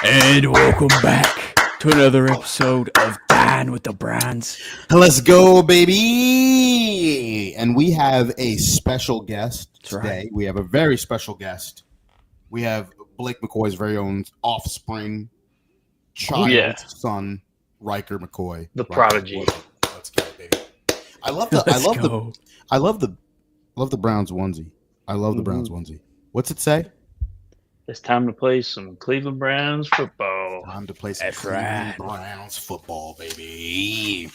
And welcome back to another episode of Dine with the Browns. Let's go, baby! And we have a special guest today. Right. We have a very special guest. We have Blake McCoy's very own offspring, child, son, Riker McCoy. The prodigy. Let's go, baby. I love the Browns onesie. I love the Browns onesie. What's it say? It's time to play some Cleveland Browns football. Time to play some That's Cleveland right. Browns football, baby.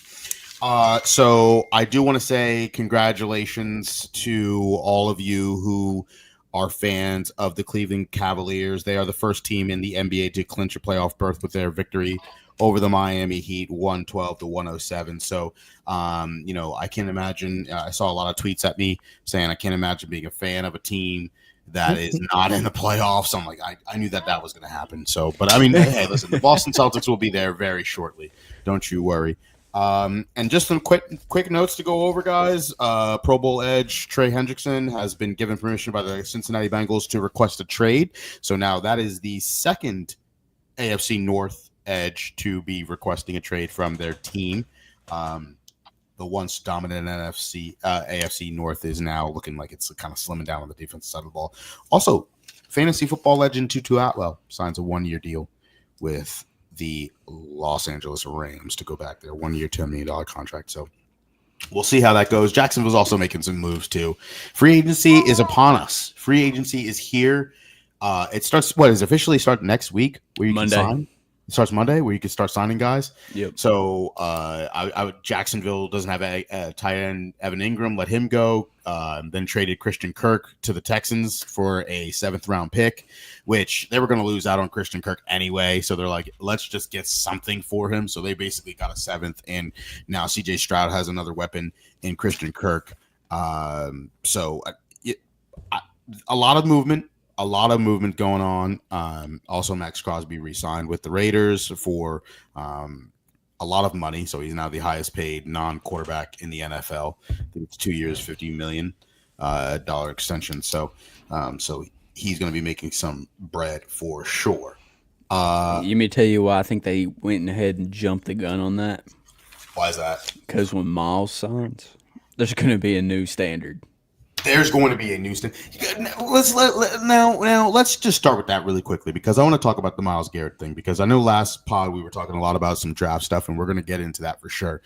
So I do want to say congratulations to all of you who are fans of the Cleveland Cavaliers. They are the first team in the NBA to clinch a playoff berth with their victory over the Miami Heat, 112-107. So, I can't imagine. I saw a lot of tweets at me saying I can't imagine being a fan of a team that is not in the playoffs. I'm like, I knew that was going to happen. So, but I mean, hey, listen, the Boston Celtics will be there very shortly. Don't you worry. And just some quick notes to go over, guys. Pro Bowl edge Trey Hendrickson has been given permission by the Cincinnati Bengals to request a trade. So now that is the second AFC North edge to be requesting a trade from their team. The once dominant AFC North is now looking like it's kind of slimming down on the defensive side of the ball. Also, fantasy football legend Tutu Atwell signs a 1-year deal with the Los Angeles Rams to go back there. 1-year, $10 million contract. So we'll see how that goes. Jacksonville's also making some moves too. Free agency is upon us. Free agency is here. It starts. Is officially start next week where you Monday. can sign. It starts Monday where you can start signing guys. Yep. So Jacksonville doesn't have a tight end, Evan Ingram. Let him go. Then traded Christian Kirk to the Texans for a 7th round pick, which they were going to lose out on Christian Kirk anyway. So they're like, let's just get something for him. So they basically got a 7th, and now C.J. Stroud has another weapon in Christian Kirk. A lot of movement. A lot of movement going on. Also, Max Crosby re-signed with the Raiders for a lot of money. So he's now the highest paid non-quarterback in the NFL. I think it's 2 years, $50 million extension. So he's going to be making some bread for sure. Let me tell you why I think they went ahead and jumped the gun on that. Why is that? Because when Miles signs, there's going to be a new standard. There's going to be a new standard. Let's just start with that really quickly because I want to talk about the Myles Garrett thing because I know last pod we were talking a lot about some draft stuff and we're going to get into that for sure.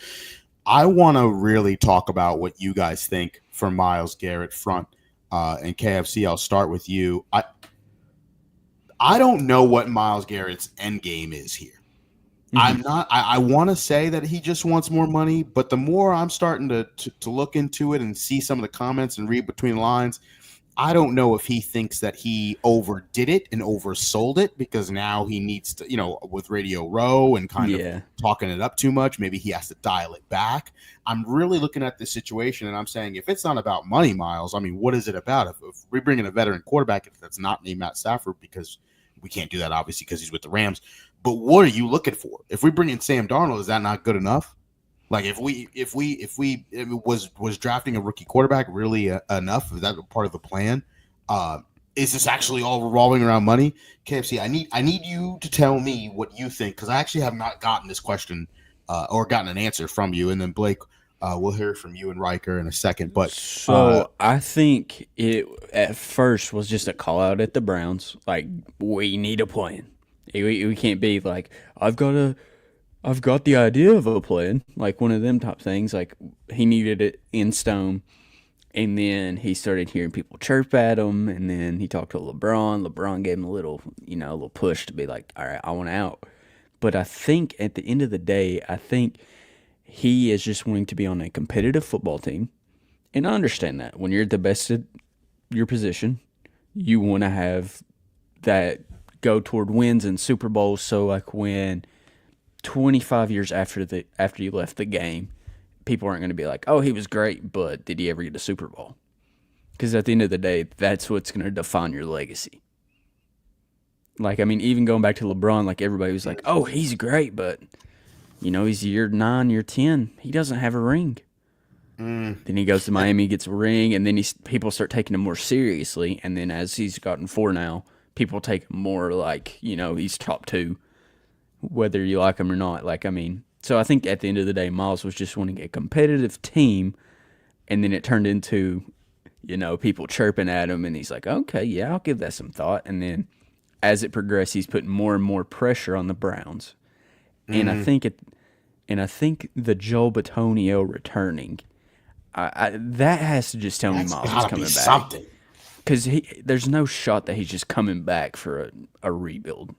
I want to really talk about what you guys think for Myles Garrett front and KFC. I'll start with you. I don't know what Myles Garrett's end game is here. Mm-hmm. I want to say that he just wants more money, but the more I'm starting to look into it and see some of the comments and read between the lines, I don't know if he thinks that he overdid it and oversold it because now he needs to, with Radio Row and kind of talking it up too much, maybe he has to dial it back. I'm really looking at this situation and I'm saying, if it's not about money, Myles, I mean, what is it about? If we bring in a veteran quarterback that's not named Matt Stafford, because we can't do that obviously because he's with the Rams. But what are you looking for? If we bring in Sam Darnold, is that not good enough? Like if we was drafting a rookie quarterback really enough? Is that part of the plan? Is this actually all revolving around money? KFC, I need you to tell me what you think because I actually have not gotten this question or gotten an answer from you. And then Blake, we'll hear from you and Riker in a second. But I think it at first was just a call out at the Browns. Like we need a plan. We can't be like I've got the idea of a plan, like one of them type things. Like he needed it in stone, and then he started hearing people chirp at him, and then he talked to LeBron. LeBron gave him a little push to be like, all right, I want out. But I think at the end of the day, I think he is just wanting to be on a competitive football team, and I understand that when you're the best at your position, you want to have that go toward wins and Super Bowls. So like when 25 years after you left the game, people aren't going to be like, oh, he was great, but did he ever get a Super Bowl? Because at the end of the day, that's what's going to define your legacy. Like, I mean, even going back to LeBron, like everybody was like, oh, he's great, but he's year 9, year 10. He doesn't have a ring. Then he goes to Miami, gets a ring, and then people start taking him more seriously. And then as he's gotten 4 now, people take him more like, he's top two, whether you like him or not. Like, I mean, so I think at the end of the day, Miles was just wanting a competitive team, and then it turned into, people chirping at him, and he's like, okay, yeah, I'll give that some thought. And then as it progressed, he's putting more and more pressure on the Browns. And I think the Joel Bitonio returning, that has to just tell me That's Miles is gotta coming be back. something. Because there's no shot that he's just coming back for a rebuild.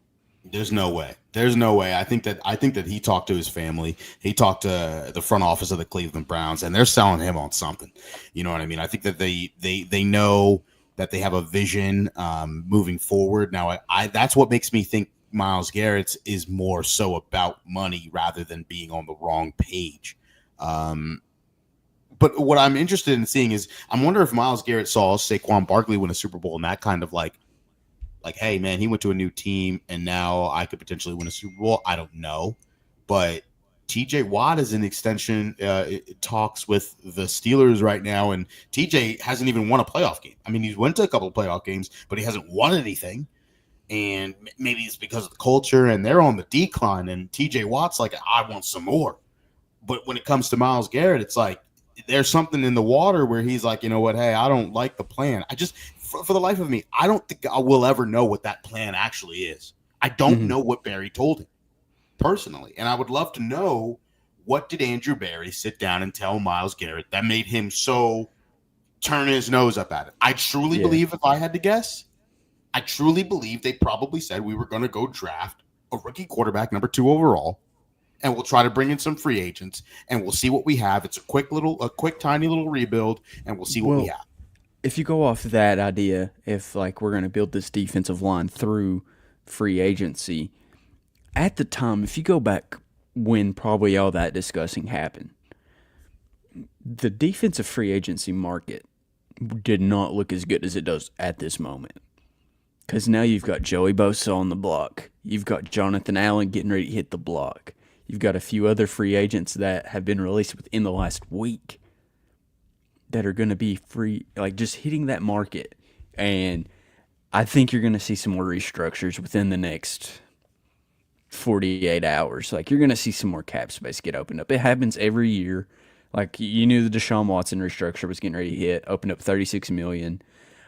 There's no way. There's no way. I think that he talked to his family. He talked to the front office of the Cleveland Browns, and they're selling him on something. You know what I mean? I think that they know that they have a vision moving forward. Now, I that's what makes me think Myles Garrett is more so about money rather than being on the wrong page. But what I'm interested in seeing is I'm wondering if Myles Garrett saw Saquon Barkley win a Super Bowl, and that kind of like, hey, man, he went to a new team, and now I could potentially win a Super Bowl. I don't know. But TJ Watt is in extension talks with the Steelers right now, and TJ hasn't even won a playoff game. I mean, he's went to a couple of playoff games, but he hasn't won anything. And maybe it's because of the culture, and they're on the decline, and TJ Watt's like, I want some more. But when it comes to Myles Garrett, it's like there's something in the water where he's like, you know what, hey, I don't like the plan. I just, for the life of me, I don't think I will ever know what that plan actually is. I don't know what Barry told him personally. And I would love to know, what did Andrew Barry sit down and tell Myles Garrett that made him so turn his nose up at it? I truly believe, if I had to guess, I truly believe they probably said we were going to go draft a rookie quarterback, number 2 overall, and we'll try to bring in some free agents, and we'll see what we have. It's a quick, tiny little rebuild, and we'll see what we have. If you go off that idea, if like we're going to build this defensive line through free agency, at the time, if you go back when probably all that discussing happened, the defensive free agency market did not look as good as it does at this moment. Because now you've got Joey Bosa on the block. You've got Jonathan Allen getting ready to hit the block. You've got a few other free agents that have been released within the last week that are going to be free, like just hitting that market. And I think you're going to see some more restructures within the next 48 hours. Like, you're going to see some more cap space get opened up. It happens every year. Like, you knew the Deshaun Watson restructure was getting ready to hit, opened up $36 million.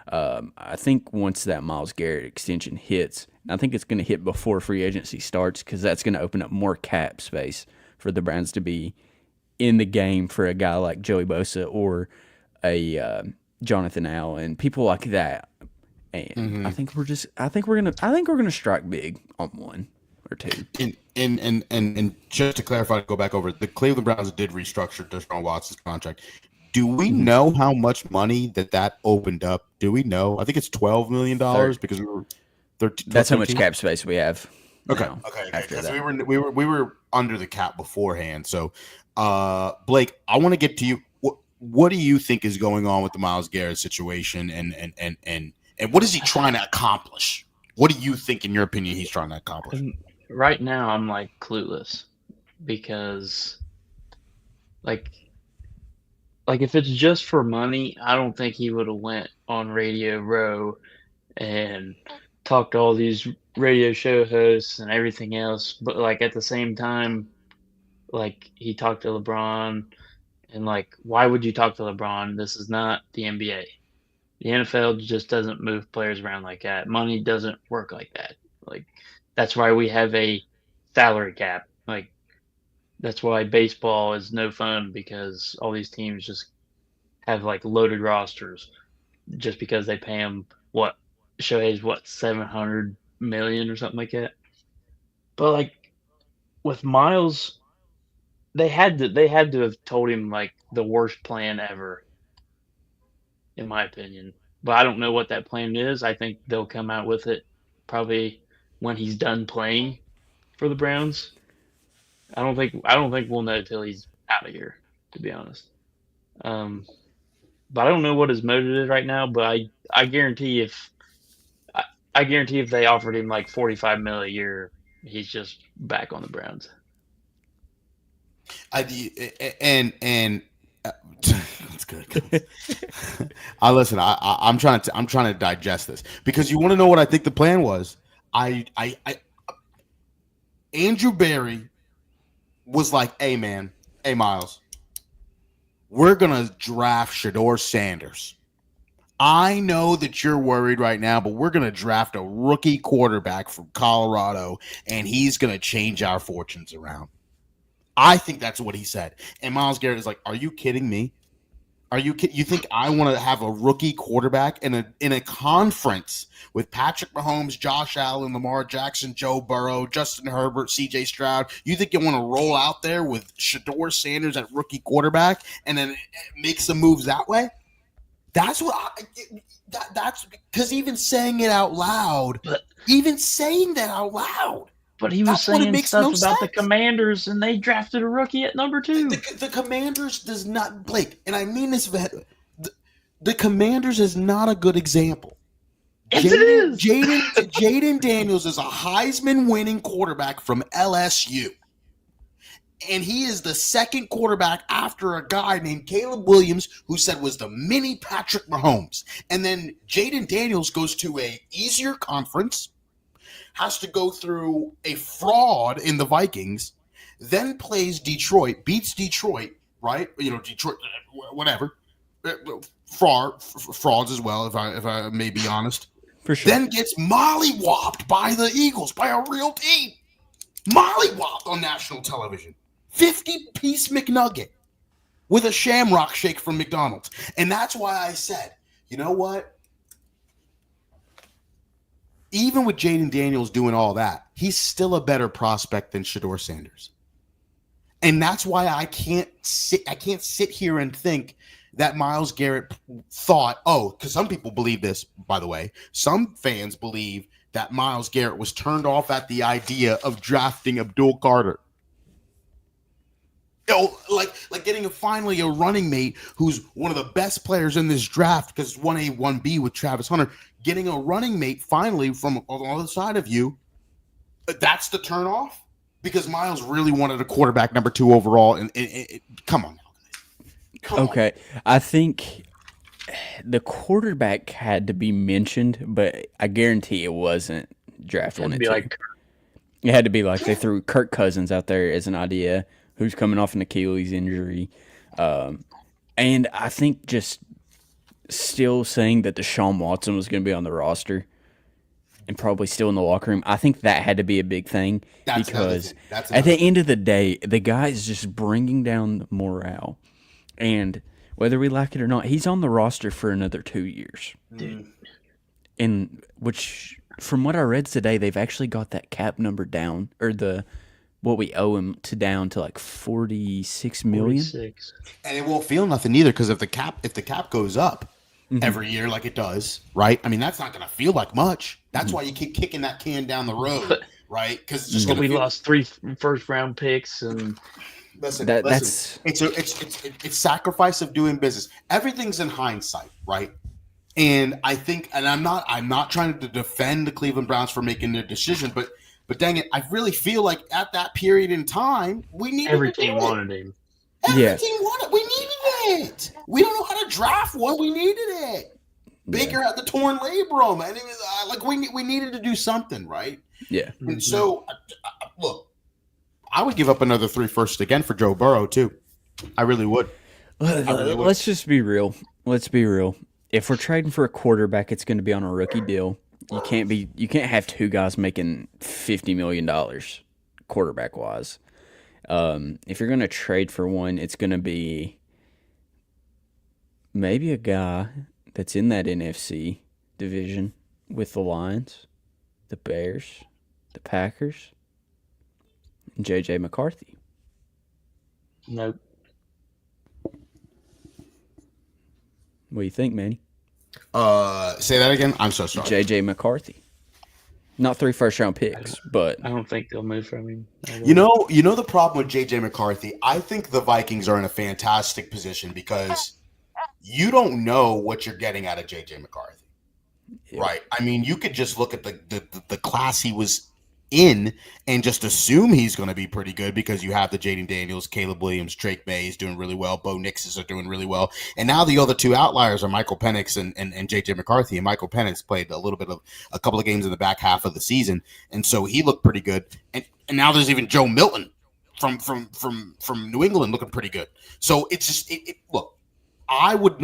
I think once that Myles Garrett extension hits, I think it's going to hit before free agency starts, because that's going to open up more cap space for the Browns to be in the game for a guy like Joey Bosa or a Jonathan Allen, people like that. And I think we're gonna strike big on one or two. And just to clarify, to go back over, the Cleveland Browns did restructure Deshaun Watson's contract. Do we know how much money that opened up? Do we know? I think it's $12 million because we were 13. That's how much cap space we have. Okay. After that. We were under the cap beforehand. So, Blake, I want to get to you. What do you think is going on with the Myles Garrett situation, and what is he trying to accomplish? What do you think, in your opinion, he's trying to accomplish? Right now, I'm like clueless, because like if it's just for money, I don't think he would have went on Radio Row and talked to all these radio show hosts and everything else. But like at the same time, like he talked to LeBron, and like, why would you talk to LeBron? This is not the NBA. The NFL just doesn't move players around like that. Money doesn't work like that. Like, that's why we have a salary cap. Like, that's why baseball is no fun, because all these teams just have like loaded rosters just because they pay them Shohei's $700 million or something like that. But like with Myles, they had to have told him like the worst plan ever, in my opinion. But I don't know what that plan is. I think they'll come out with it probably when he's done playing for the Browns. I don't think we'll know till he's out of here, to be honest. But I don't know what his motive is right now. But I guarantee if they offered him like $45 million a year, he's just back on the Browns. And That's good. Listen. I'm trying to digest this because you want to know what I think the plan was. Andrew Barry was like, "Hey man, hey Miles, we're gonna draft Shador Sanders. I know that you're worried right now, but we're gonna draft a rookie quarterback from Colorado, and he's gonna change our fortunes around." I think that's what he said. And Myles Garrett is like, "Are you kidding me? Are you You think I want to have a rookie quarterback in a conference with Patrick Mahomes, Josh Allen, Lamar Jackson, Joe Burrow, Justin Herbert, C.J. Stroud? You think you want to roll out there with Shador Sanders at rookie quarterback and then make some moves that way?" That's what that's because even saying it out loud, But he was that's when it saying makes stuff no about the sense. Commanders, and they drafted a rookie at number 2. The Commanders does not, Blake, and I mean this. The Commanders is not a good example. Yes, it is. Jaden Daniels is a Heisman-winning quarterback from LSU, and he is the second quarterback after a guy named Caleb Williams, who said was the mini Patrick Mahomes. And then Jaden Daniels goes to a easier conference, has to go through a fraud in the Vikings, then plays Detroit, beats Detroit, right? Detroit, whatever, frauds as well, if I may be honest. For sure. Then gets mollywopped by the Eagles, by a real team. Mollywopped on national television. 50-piece McNugget with a Shamrock Shake from McDonald's. And that's why I said, you know what? Even with Jaden Daniels doing all that, he's still a better prospect than Shador Sanders. And that's why I can't sit here and think that Myles Garrett thought, because some people believe this, by the way. Some fans believe that Myles Garrett was turned off at the idea of drafting Abdul Carter. Like getting finally a running mate who's one of the best players in this draft because it's 1A, 1B with Travis Hunter. Getting a running mate finally from on the other side of you, that's the turnoff? Because Myles really wanted a quarterback number 2 overall. And come on now. Okay, I think the quarterback had to be mentioned, but I guarantee it wasn't draft one and 2. It had to be like they threw Kirk Cousins out there as an idea, who's coming off an Achilles injury. And I think just still saying that Deshaun Watson was going to be on the roster and probably still in the locker room, I think that had to be a big thing because at the end of the day, the guy is just bringing down morale. And whether we like it or not, he's on the roster for another 2 years. Dude. And which, from what I read today, they've actually got that cap number down, or what we owe him down to like $46 million. 46. And it won't feel nothing either because if the cap goes up every year like it does, right? I mean, that's not going to feel like much. That's why you keep kicking that can down the road, right? Because it's just we lost 3 first-round picks, and listen, that's it's sacrifice of doing business. Everything's in hindsight, right? And I think, and I'm not trying to defend the Cleveland Browns for making their decision, but dang it, I really feel like at that period in time, we needed every team wanted him. Every team wanted. We needed it. We don't know how to draft one. We needed it. Baker had the torn labrum, and it was like we needed to do something, right? Yeah. And so, look, I would give up another 3 firsts again for Joe Burrow too. I really would. Let's just be real. Let's be real. If we're trading for a quarterback, it's going to be on a rookie deal. You can't have 2 guys making $50 million quarterback wise. If you're going to trade for one, it's going to be maybe a guy that's in that NFC division with the Lions, the Bears, the Packers, and J.J. McCarthy. Nope. What do you think, Manny? Say that again. I'm so sorry. J.J. McCarthy. Not 3 first-round picks, but I don't think they'll move from him. You know the problem with J.J. McCarthy? I think the Vikings are in a fantastic position because you don't know what you're getting out of J.J. McCarthy, right? I mean, you could just look at the class he was in and just assume he's going to be pretty good because you have the Jaden Daniels, Caleb Williams, Drake May is doing really well, Bo Nixes are doing really well, and now the other two outliers are Michael Penix and JJ McCarthy. And Michael Penix played a couple of games in the back half of the season, and so he looked pretty good. And now there's even Joe Milton from New England looking pretty good. So it's just look, I would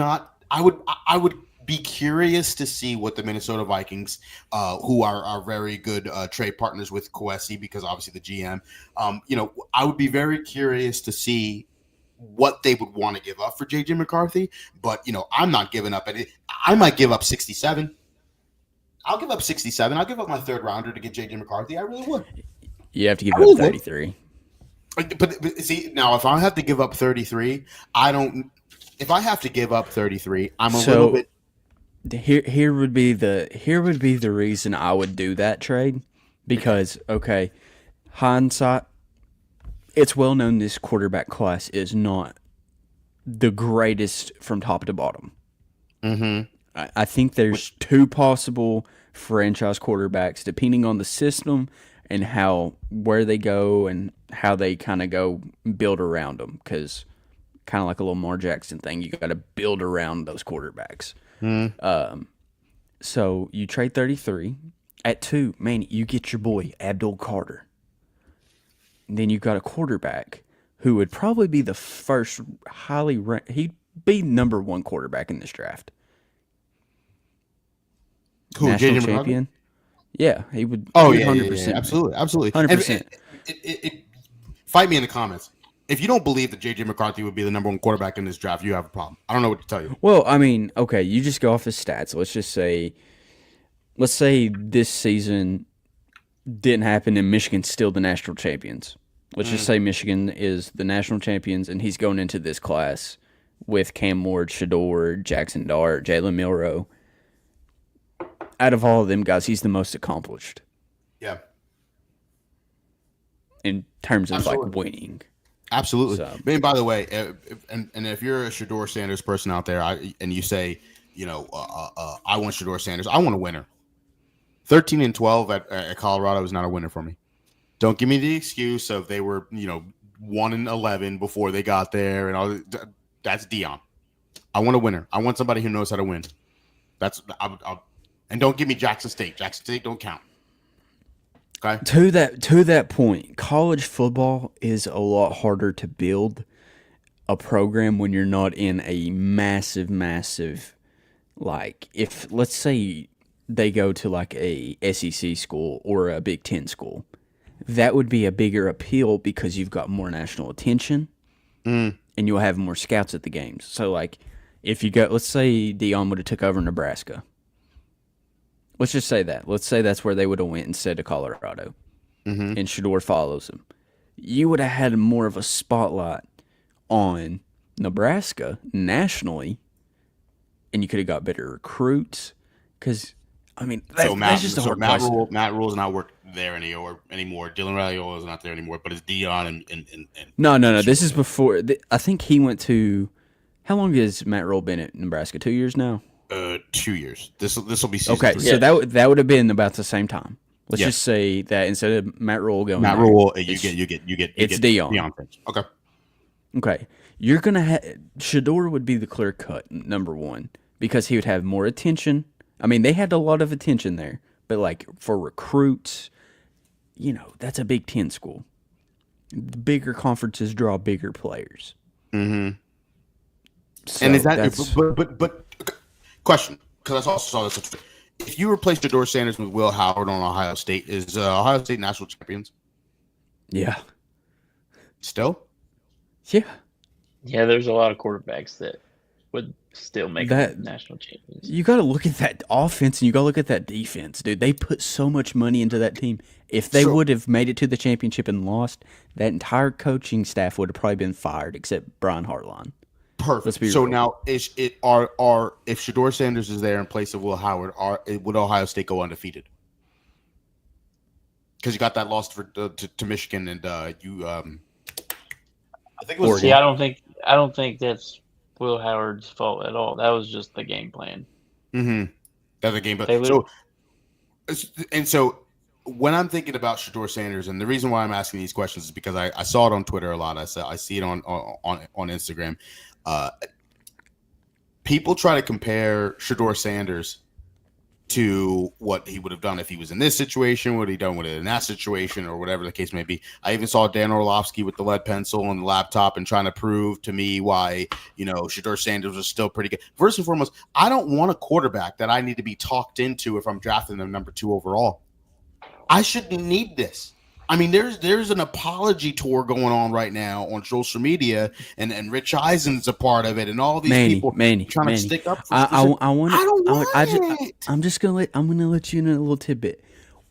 be curious to see what the Minnesota Vikings, who are very good trade partners with Kwesi, because obviously the GM, I would be very curious to see what they would want to give up for JJ McCarthy. But, I'm not giving up any. I might give up 67. I'll give up 67. I'll give up my third rounder to get JJ McCarthy. I really would. You have to give up 33. But see, now if I have to give up 33, if I have to give up 33, I'm a little bit. Here would be the reason I would do that trade, because hindsight, it's well known this quarterback class is not the greatest from top to bottom. Mm-hmm. I think there's two possible franchise quarterbacks depending on the system and where they go and how they kind of go build around them, because kind of like a Lamar Jackson thing, you got to build around those quarterbacks. So you trade 33 at 2, man, you get your boy Abdul Carter. Then you've got a quarterback who would probably be the first highly ranked. He'd be number 1 quarterback in this draft. Who, national JJ champion? McCarthy? Yeah, he would. Oh, he yeah, would yeah, absolutely, 100%. Fight me in the comments. If you don't believe that JJ McCarthy would be the number 1 quarterback in this draft, you have a problem. I don't know what to tell you. Well, I mean, okay, you just go off his stats. Let's say this season didn't happen and Michigan's still the national champions. Let's just say Michigan is the national champions and he's going into this class with Cam Ward, Shedeur, Jackson Dart, Jalen Milroe. Out of all of them guys, he's the most accomplished. Yeah. In terms of Absolutely. like winning. Absolutely. So. And by the way, if you're a Shedeur Sanders person out there, and you say, I want Shedeur Sanders, I want a winner. 13-12 at Colorado is not a winner for me. Don't give me the excuse of they were, 1-11 before they got there and all. That's Dion. I want a winner. I want somebody who knows how to win. And don't give me Jackson State. Jackson State don't count. Okay. To that point, college football is a lot harder to build a program when you're not in a massive, like, if let's say they go to like a SEC school or a Big Ten school, that would be a bigger appeal because you've got more national attention and you'll have more scouts at the games. So like, if you go, let's say Dion would have took over Nebraska. Let's just say that. Let's say that's where they would have went instead of Colorado. And Shedeur follows him. You would have had more of a spotlight on Nebraska nationally, and you could have got better recruits. Because, I mean, that's just a hard place. Matt Rule's not working there anymore. Dylan Raiola is not there anymore, but it's Dion and No. This is before. I think he went to. How long has Matt Rule been at Nebraska? 2 years now? 2 years. This will be season 3. Okay, so that would have been about the same time. Let's just say that instead of Matt Rule going, you get it's Dion. Okay. Okay, you're gonna have Shedeur would be the clear cut number 1 because he would have more attention. I mean, they had a lot of attention there, but like for recruits, that's a Big Ten school. Bigger conferences draw bigger players. Mm-hmm. So and is that but question, because I also saw this. If you replace Shedeur Sanders with Will Howard on Ohio State, is Ohio State national champions? Yeah. Still? Yeah. Yeah, there's a lot of quarterbacks that would still make them national champions. You got to look at that offense and you got to look at that defense, dude. They put so much money into that team. If they would have made it to the championship and lost, that entire coaching staff would have probably been fired except Brian Hartline. Perfect. So now, if Shedeur Sanders is there in place of Will Howard, would Ohio State go undefeated? Because you got that loss to Michigan and I think it was. See, I don't think that's Will Howard's fault at all. That was just the game plan. Mm-hmm. That's a game plan. So when I'm thinking about Shedeur Sanders, and the reason why I'm asking these questions is because I saw it on Twitter a lot. I see it on Instagram. People try to compare Shedeur Sanders to what he would have done if he was in this situation, what he done with it in that situation, or whatever the case may be. I even saw Dan Orlovsky with the lead pencil and the laptop and trying to prove to me why, Shedeur Sanders was still pretty good. First and foremost, I don't want a quarterback that I need to be talked into if I'm drafting them number 2 overall. I shouldn't need this. I mean, there's an apology tour going on right now on social media, and Rich Eisen's a part of it, and all these people trying to stick up for I'm gonna let you know a little tidbit.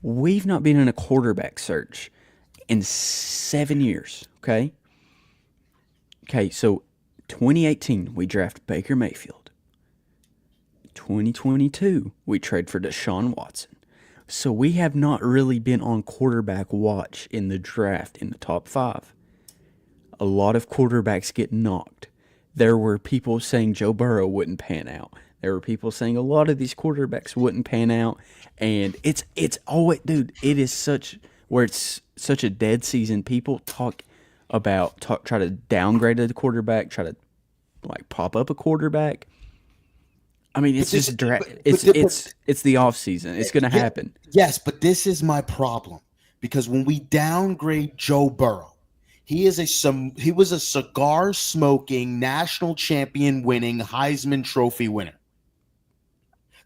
We've not been in a quarterback search in 7 years. Okay, so 2018 we drafted Baker Mayfield. 2022 we trade for Deshaun Watson. So we have not really been on quarterback watch in the draft in the top 5. A lot of quarterbacks get knocked. There were people saying Joe Burrow wouldn't pan out. There were people saying a lot of these quarterbacks wouldn't pan out. And it's always, dude, it is it's such a dead season. People try to downgrade the quarterback, try to pop up a quarterback. I mean, it's just it's the off season. It's going to happen. Yes, but this is my problem, because when we downgrade Joe Burrow, he was a cigar smoking, national champion winning, Heisman Trophy winner.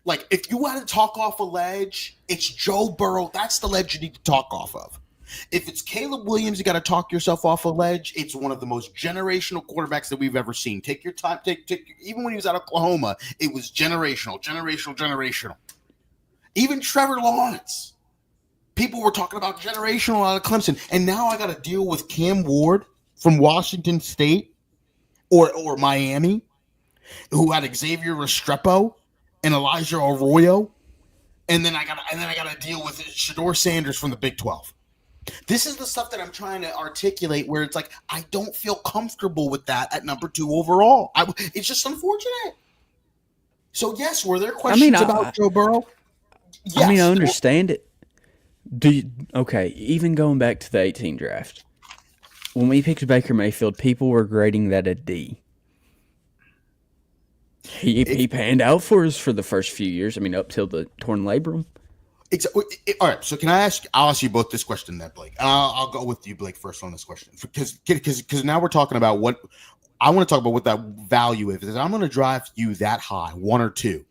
Like, if you want to talk off a ledge, it's Joe Burrow. That's the ledge you need to talk off of. If it's Caleb Williams, you got to talk yourself off a ledge. It's one of the most generational quarterbacks that we've ever seen. Take your time. Even when he was at Oklahoma, it was generational. Even Trevor Lawrence. People were talking about generational out of Clemson. And now I got to deal with Cam Ward from Washington State or Miami, who had Xavier Restrepo and Elijah Arroyo. And then I got to deal with Shedeur Sanders from the Big 12. This is the stuff that I'm trying to articulate, where it's like, I don't feel comfortable with that at number 2 overall. It's just unfortunate. So, yes, were there questions about Joe Burrow? Yes. I understand it. Even going back to the 18 draft, when we picked Baker Mayfield, people were grading that a D. He panned out for us for the first few years. Up till the torn labrum. All right, so I'll ask you both this question then, Blake. I'll go with you, Blake, first on this question, because now we're talking about what that value is. I'm going to draft you that high, 1 or 2.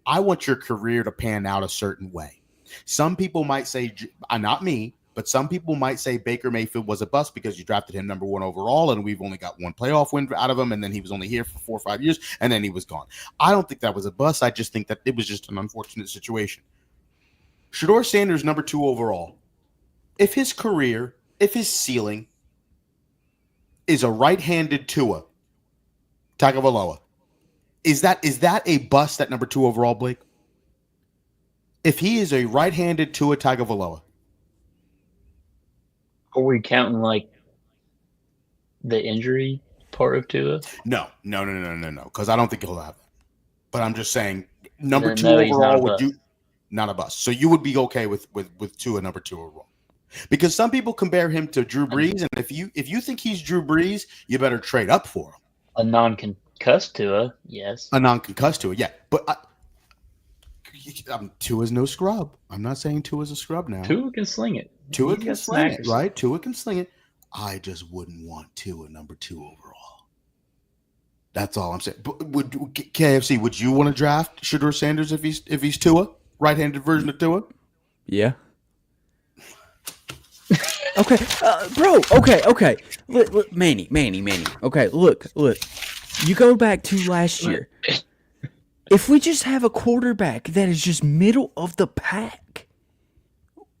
I want your career to pan out a certain way. Some people might say, not me, but some people might say Baker Mayfield was a bust because you drafted him number 1 overall, and we've only got 1 playoff win out of him, and then he was only here for 4 or 5 years, and then he was gone. I don't think that was a bust. I just think that it was just an unfortunate situation. Shedeur Sanders, number 2 overall. If his ceiling is a right-handed Tua Tagovailoa, is that a bust at number 2 overall, Blake? If he is a right-handed Tua Tagovailoa. Are we counting the injury part of Tua? No, because I don't think he'll have it. But I'm just saying, number 2 overall, would you... Not a bust. So you would be okay with Tua number 2 overall, because some people compare him to Drew Brees, and if you think he's Drew Brees, you better trade up for him. A non-concussed Tua, yes. A non-concussed Tua, yeah. But Tua's no scrub. I'm not saying Tua's a scrub now. Tua can sling it. Tua can sling it, right? Tua can sling it. I just wouldn't want Tua number 2 overall. That's all I'm saying. But KFC, would you want to draft Shedeur Sanders if he's Tua? Right-handed version of Tua? Yeah. Okay, bro. Okay. Look, Manny. Okay, look. You go back to last year. If we just have a quarterback that is just middle of the pack,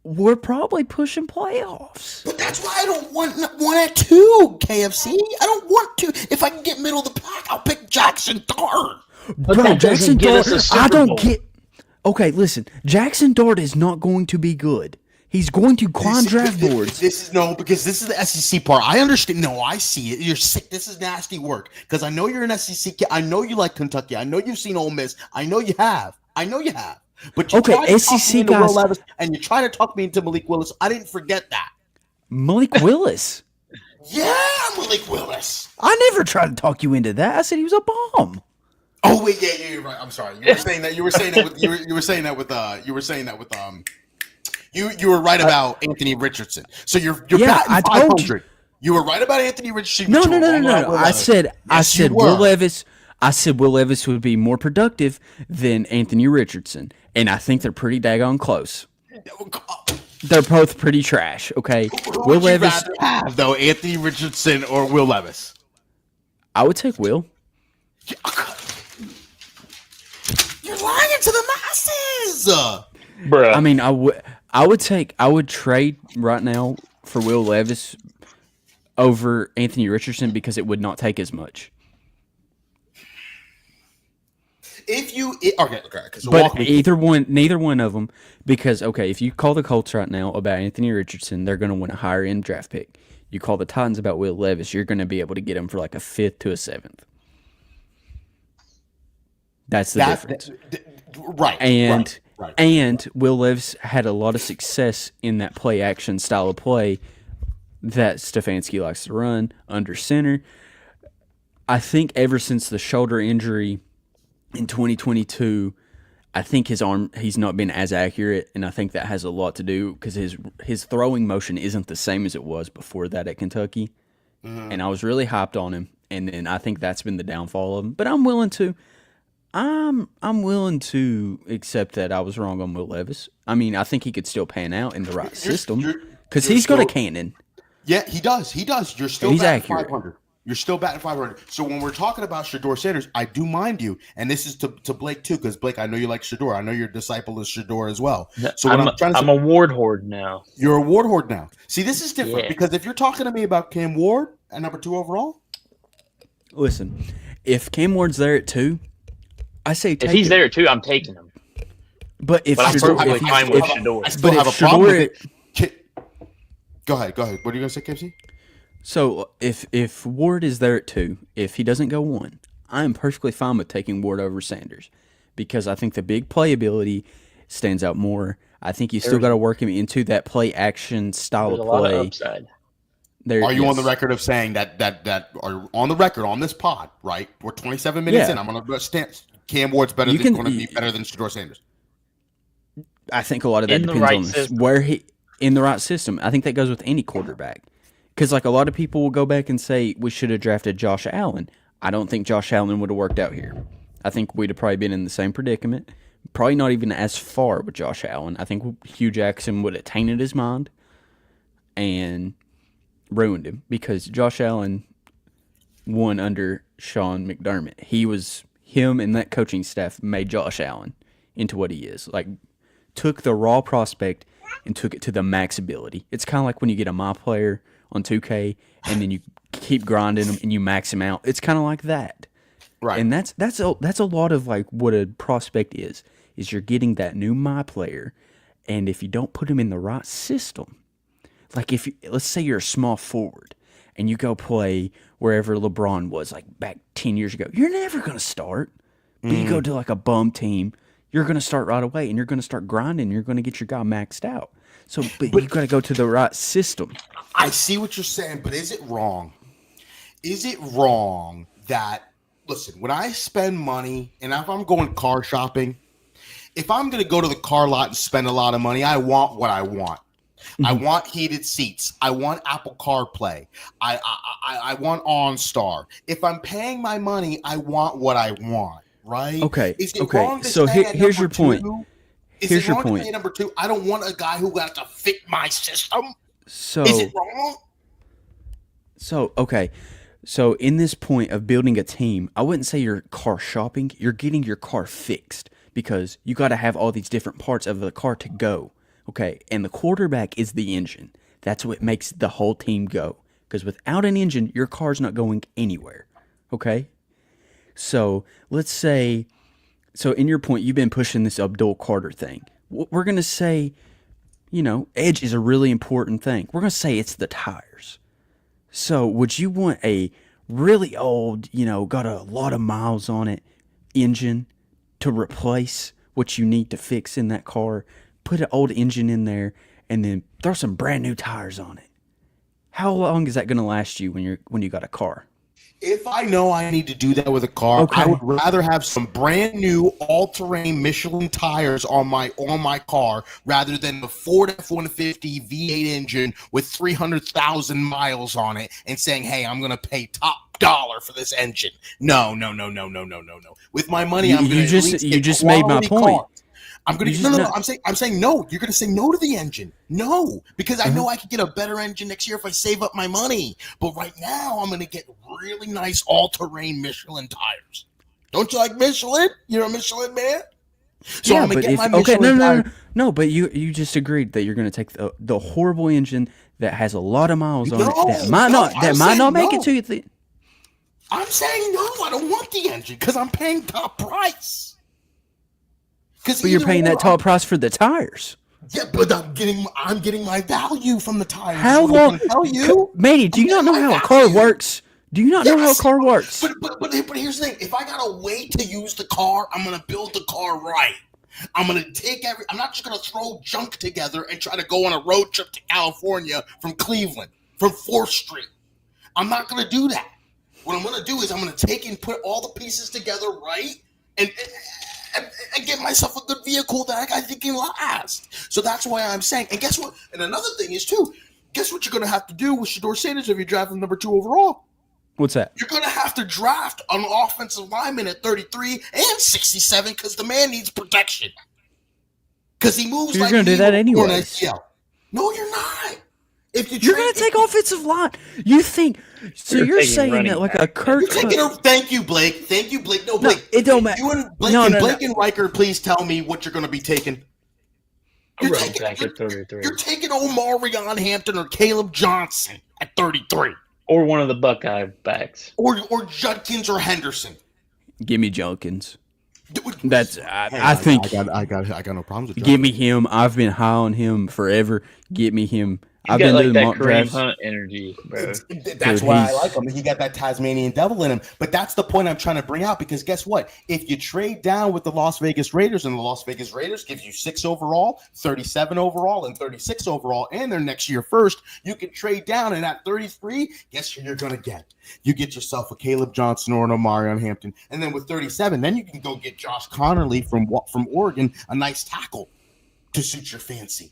we're probably pushing playoffs. But that's why I don't want 1 at 2, KFC. I don't want to. If I can get middle of the pack, I'll pick Jackson Dart. Bro, Jackson Dart. I don't get. Okay, listen. Jackson Dart is not going to be good. He's going to climb draft boards. Because this is the SEC part. I understand. No, I see it. You're sick. This is nasty work. Because I know you're an SEC kid. I know you like Kentucky. I know you've seen Ole Miss. I know you have. But you Okay, tried to talk SEC me into Will guys- Levis, and you tried to talk me into Malik Willis. I didn't forget that. Malik Willis. Yeah, Malik Willis. I never tried to talk you into that. I said he was a bomb. Oh wait, yeah, you're right. I'm sorry. You were saying that. You were saying that with. You were saying that with. You were saying that with. You were right about Anthony Richardson. So you're Yeah, batting I told you. 500. You were right about Anthony Richardson. No. but you were wrong about Will I Levis. said Yes, you Will were. Levis. I said Will Levis would be more productive than Anthony Richardson, and I think they're pretty daggone close. They're both pretty trash. Okay, Who Will would you Levis. rather have though, Anthony Richardson or Will Levis? I would take Will. You're lying to the masses. Bruh. I mean, I would trade right now for Will Levis over Anthony Richardson because it would not take as much. Okay. So But walk me. neither one of them, because okay, if you call the Colts right now about Anthony Richardson, they're going to want a higher end draft pick. You call the Titans about Will Levis, you're going to be able to get him for like a 5th to a 7th. That's the difference. Right. Right. And Will Levis had a lot of success in that play action style of play that Stefanski likes to run under center. I think ever since the shoulder injury in 2022, I think he's not been as accurate, and I think that has a lot to do because his throwing motion isn't the same as it was before that at Kentucky. And I was really hyped on him, and then I think that's been the downfall of him. But I'm willing to accept that I was wrong on Will Levis. I mean, I think he could still pan out in the right system because you're he's got a still- cannon. Yeah, he does. You're still He's batting accurate. 500. You're still batting 500. So when we're talking about Shador Sanders, I do mind you, and this is to Blake too, because Blake, I know you like Shador. I know you're a disciple of Shador as well. So what I'm trying to say, I'm a Ward Horde now. you're a Ward Horde now. See, this is different Yeah. because if you're talking to me about Cam Ward at number 2 overall, Listen, if Cam Ward's there at 2, I say take If he's him. there too, I'm taking him. But if But I'm Shador, perfectly if he- fine with if- Shador. I still But have a if problem with Shador- it. Go ahead. What are you gonna say, KFC? So if Ward is there at 2, if he doesn't go 1, I am perfectly fine with taking Ward over Sanders because I think the big playability stands out more. I think you still got to work him into that play action style There's a of lot of play. upside. There, Are you on yes. the record of saying that are on the record on this pod? Right, we're 27 minutes Yeah. in. I'm gonna stand. Cam Ward's better. You Going can- to be better than Shador Sanders. I think a lot of that In the depends right on this, system. where he in the right system. I think that goes with any quarterback. Because like a lot of people will go back and say we should have drafted Josh Allen. I don't think Josh Allen would have worked out here. I think we'd have probably been in the same predicament. Probably not even as far with Josh Allen. I think Hugh Jackson would have tainted his mind and ruined him because Josh Allen won under Sean McDermott. Him and that coaching staff made Josh Allen into what he is. Like, took the raw prospect and took it to the max ability. It's kind of like when you get a My Player on 2K and then you keep grinding him and you max him out. It's kind of like that. Right. And that's a lot of like what a prospect is you're getting that new My Player, and if you don't put him in the right system, like let's say you're a small forward and you go play wherever LeBron was like back 10 years ago, you're never going to start. But you go to like a bum team, you're going to start right away and you're going to start grinding. You're going to get your guy maxed out. So, but you got to go to the right system. I see what you're saying, but is it wrong? Is it wrong that, listen, when I spend money and if I'm going car shopping, if I'm going to go to the car lot and spend a lot of money, I want what I want. I want heated seats. I want Apple CarPlay. I want OnStar. If I'm paying my money, I want what I want, right? Okay, Is it okay. wrong to So say at here's your number point. 2? Is Here's it your wrong to point. say number 2? I don't want a guy who got to fit my system. So, Is it wrong? okay. So in this point of building a team, I wouldn't say you're car shopping. You're getting your car fixed because you got to have all these different parts of the car to go. Okay. And the quarterback is the engine. That's what makes the whole team go. Because without an engine, your car's not going anywhere. Okay. So let's say, so in your point, you've been pushing this Abdul Carter thing. We're going to say, edge is a really important thing. We're going to say it's the tires. So would you want a really old, got a lot of miles on it engine to replace what you need to fix in that car, put an old engine in there, and then throw some brand new tires on it. How long is that going to last you when you got a car? If I know I need to do that with a car, Okay. I would rather have some brand new all-terrain Michelin tires on my car rather than the Ford F-150 V8 engine with 300,000 miles on it and saying, "Hey, I'm going to pay top dollar for this engine." No. With my money, I'm going to you just made my point. I'm going to no. I'm saying no. You're going to say no to the engine. No, because I know I could get a better engine next year if I save up my money. But right now, I'm going to get really nice all-terrain Michelin tires. Don't you like Michelin? You're a Michelin man. So Yeah, I'm going but to get my okay, Michelin tires. no. But you just agreed that you're going to take the horrible engine that has a lot of miles on it that might not make it to you. I'm saying no. I don't want the engine because I'm paying top price. But you're paying that top price for the tires. Yeah, but I'm getting my value from the tires. How What I'm long, gonna tell you? Manny? Do you not know how a car works? Do you not know how a car works? But here's the thing: if I gotta wait to use the car, I'm gonna build the car right. I'm not just gonna throw junk together and try to go on a road trip to California from Cleveland, from 4th Street. I'm not gonna do that. What I'm gonna do is I'm gonna take and put all the pieces together right and get myself a good vehicle that I think can last. So that's why I'm saying. And guess what? And another thing is too. Guess what you're gonna have to do with Shedeur Sanders if you're drafting number 2 overall? What's that? You're going to have to draft an offensive lineman at 33 and 67 because the man needs protection. Because he moves You're like going to do that anyways. No, you're not. If You're going to take offensive line. You think so? You're saying that like a Kirk. Thank you, Blake. No, Blake. No, it don't matter. You and Blake and Riker, please tell me what you're going to be taking. You're taking Omarion Hampton or Caleb Johnson at 33. Or one of the Buckeye backs. Or Judkins or Henderson. Give me Judkins. That's I think I got no problems with. Give me him. I've been high on him forever. Get me him. I've been doing mock drafts. Kareem Hunt energy, bro. That's why I like him. He got that Tasmanian devil in him. But that's the point I'm trying to bring out because guess what? If you trade down with the Las Vegas Raiders and the Las Vegas Raiders gives you 6 overall, 37 overall, and 36 overall, and their next year first, you can trade down and at 33, guess who you're going to get? You get yourself a Caleb Johnson or an Omarion Hampton. And then with 37, then you can go get Josh Connerly from Oregon, a nice tackle to suit your fancy.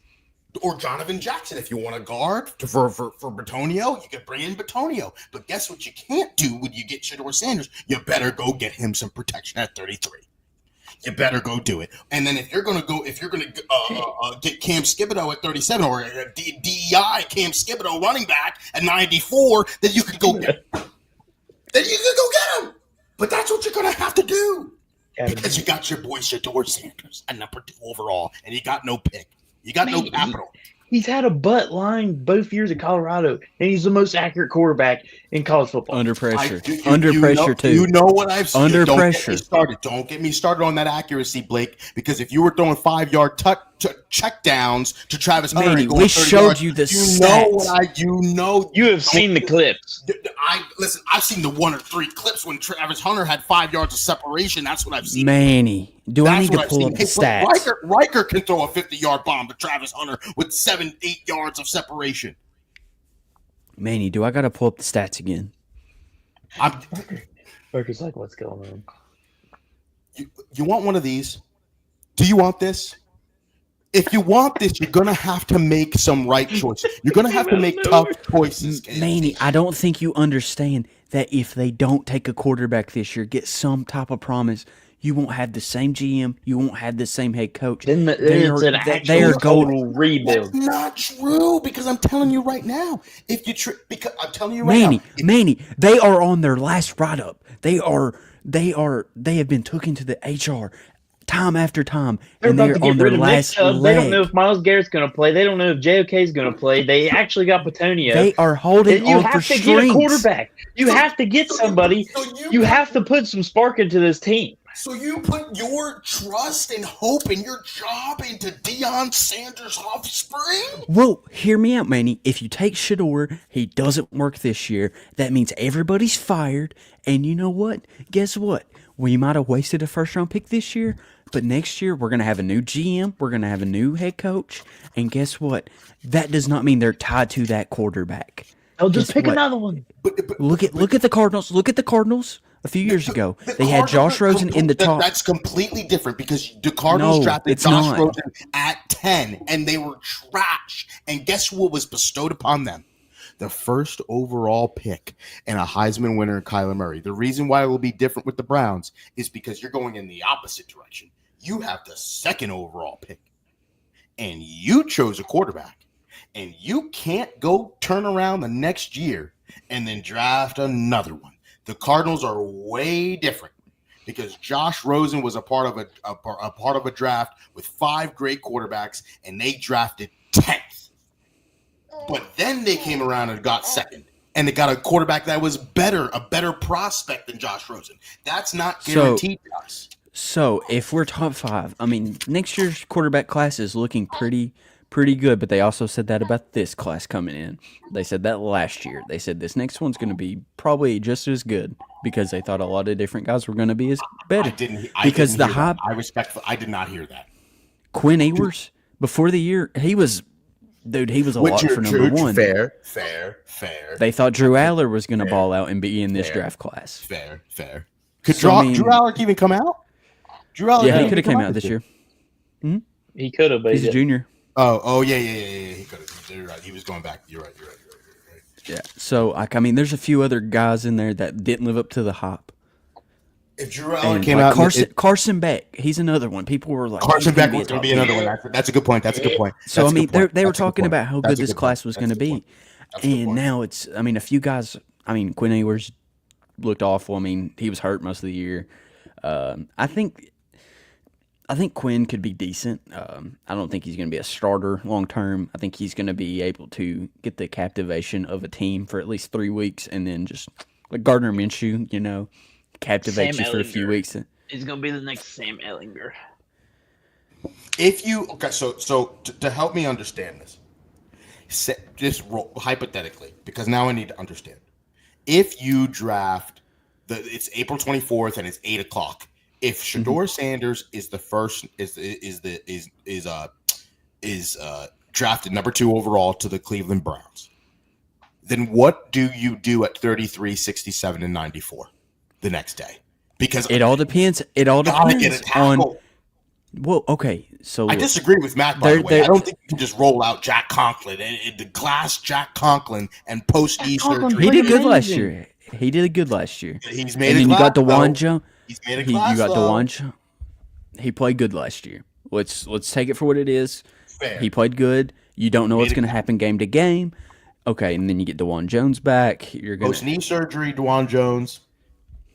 Or Jonathan Jackson, if you want a guard for Bitonio, you can bring in Bitonio. But guess what you can't do when you get Shedeur Sanders? You better go get him some protection at 33. You better go do it. And then if you're gonna get Cam Skibido at 37 or DEI Cam Skibido running back at 94, then you can go get him. Him. But that's what you're gonna have to do because you got your boy Shedeur Sanders at number 2 overall, and you got no pick. You got no capital. He's had a butt line both years at Colorado, and he's the most accurate quarterback in college football. Under pressure. Too. You know what I've seen. Under pressure. Don't get me started on that accuracy, Blake, because if you were throwing 5-yard check downs to Travis Hunter, Manny, we showed you the stats. You have seen the clips. I've seen the 1 or 3 clips when Travis Hunter had 5 yards of separation. That's what I've seen. Manny, I need to pull up the stats? Riker can throw a 50-yard bomb to Travis Hunter with 7-8 yards of separation. Manny, do I got to pull up the stats again? Riker's like, what's going on? You want one of these? Do you want this? If you want this, you're going to have to make some right choices. You're going to have to make tough choices. Manny, I don't think you understand that if they don't take a quarterback this year, get some type of promise, you won't have the same GM, you won't have the same head coach. Then it's an actual total rebuild. That's not true, because I'm telling you right now, if you because I'm telling you right now, Manny, they are on their last write-up. They have been taken to the HR time after time, and they're on their last leg. They don't know if Myles Garrett's going to play. They don't know if JOK is going to play. They actually got Bitonio. They are holding on for strings. You have to get a quarterback. You have to get somebody. You have to put some spark into this team. So you put your trust and hope in your job into Deion Sanders' offspring? Well, hear me out, Manny. If you take Shedeur, he doesn't work this year. That means everybody's fired. And you know what? Guess what? We might have wasted a first-round pick this year. But next year, we're going to have a new GM. We're going to have a new head coach. And guess what? That does not mean they're tied to that quarterback. I'll just Guess pick what? another one. Look at the Cardinals. Look at the Cardinals. A few years ago, they had Josh Rosen in the top. That's completely different because the Cardinals drafted Josh Rosen at 10, and they were trash. And guess what was bestowed upon them? The first overall pick and a Heisman winner, Kyler Murray. The reason why it will be different with the Browns is because you're going in the opposite direction. You have the second overall pick, and you chose a quarterback, and you can't go turn around the next year and then draft another one. The Cardinals are way different because Josh Rosen was a part of a draft with 5 great quarterbacks, and they drafted 10th. But then they came around and got second, and they got a quarterback that was a better prospect than Josh Rosen. That's not guaranteed to us. So if we're top 5, I mean, next year's quarterback class is looking pretty good, but they also said that about this class coming in. They said that last year. They said this next one's going to be probably just as good because they thought a lot of different guys were going to be as better. I did not hear that. Quinn Ewers, before the year, he was a lot for number one. Fair. They thought Drew Aller was going to ball out and be in this draft class. Fair. Could Drew Aller even come out? He could have came out this year. Mm-hmm. He could have, but he's a junior. Oh yeah. He could have. You're right. He was going back. You're right. Yeah. So, there's a few other guys in there that didn't live up to the hype. If Drew Aller came out, Carson Beck, he's another one. People were like, Carson Beck was going to be another one. That's a good point. So they were talking about how good this class was going to be, and now it's. A few guys. Quinn Ewers looked awful. He was hurt most of the year. I think Quinn could be decent. I don't think he's going to be a starter long term. I think he's going to be able to get the captivation of a team for at least 3 weeks, and then just like Gardner Minshew, captivate you for a few weeks. He's going to be the next Sam Ehlinger. So to help me understand this, just roll, hypothetically, because now I need to understand. If you draft it's April 24th and it's 8:00. If Shedeur Sanders is the first is drafted number 2 overall to the Cleveland Browns, then what do you do at 33, 67, and 94 the next day? Because it all depends. It all depends on. Well, okay. So I disagree with Matt. By the way, I don't think you can just roll out Jack Conklin and the glass Jack Conklin and post knee surgery. He did good last year. He's made. And then you got DeJuan Jones. He's made a class. You got DeJuan. He played good last year. Let's take it for what it is. Fair. He played good. You don't know what's going to happen game to game. Okay, and then you get DeJuan Jones back. You're going post knee surgery. DeJuan Jones.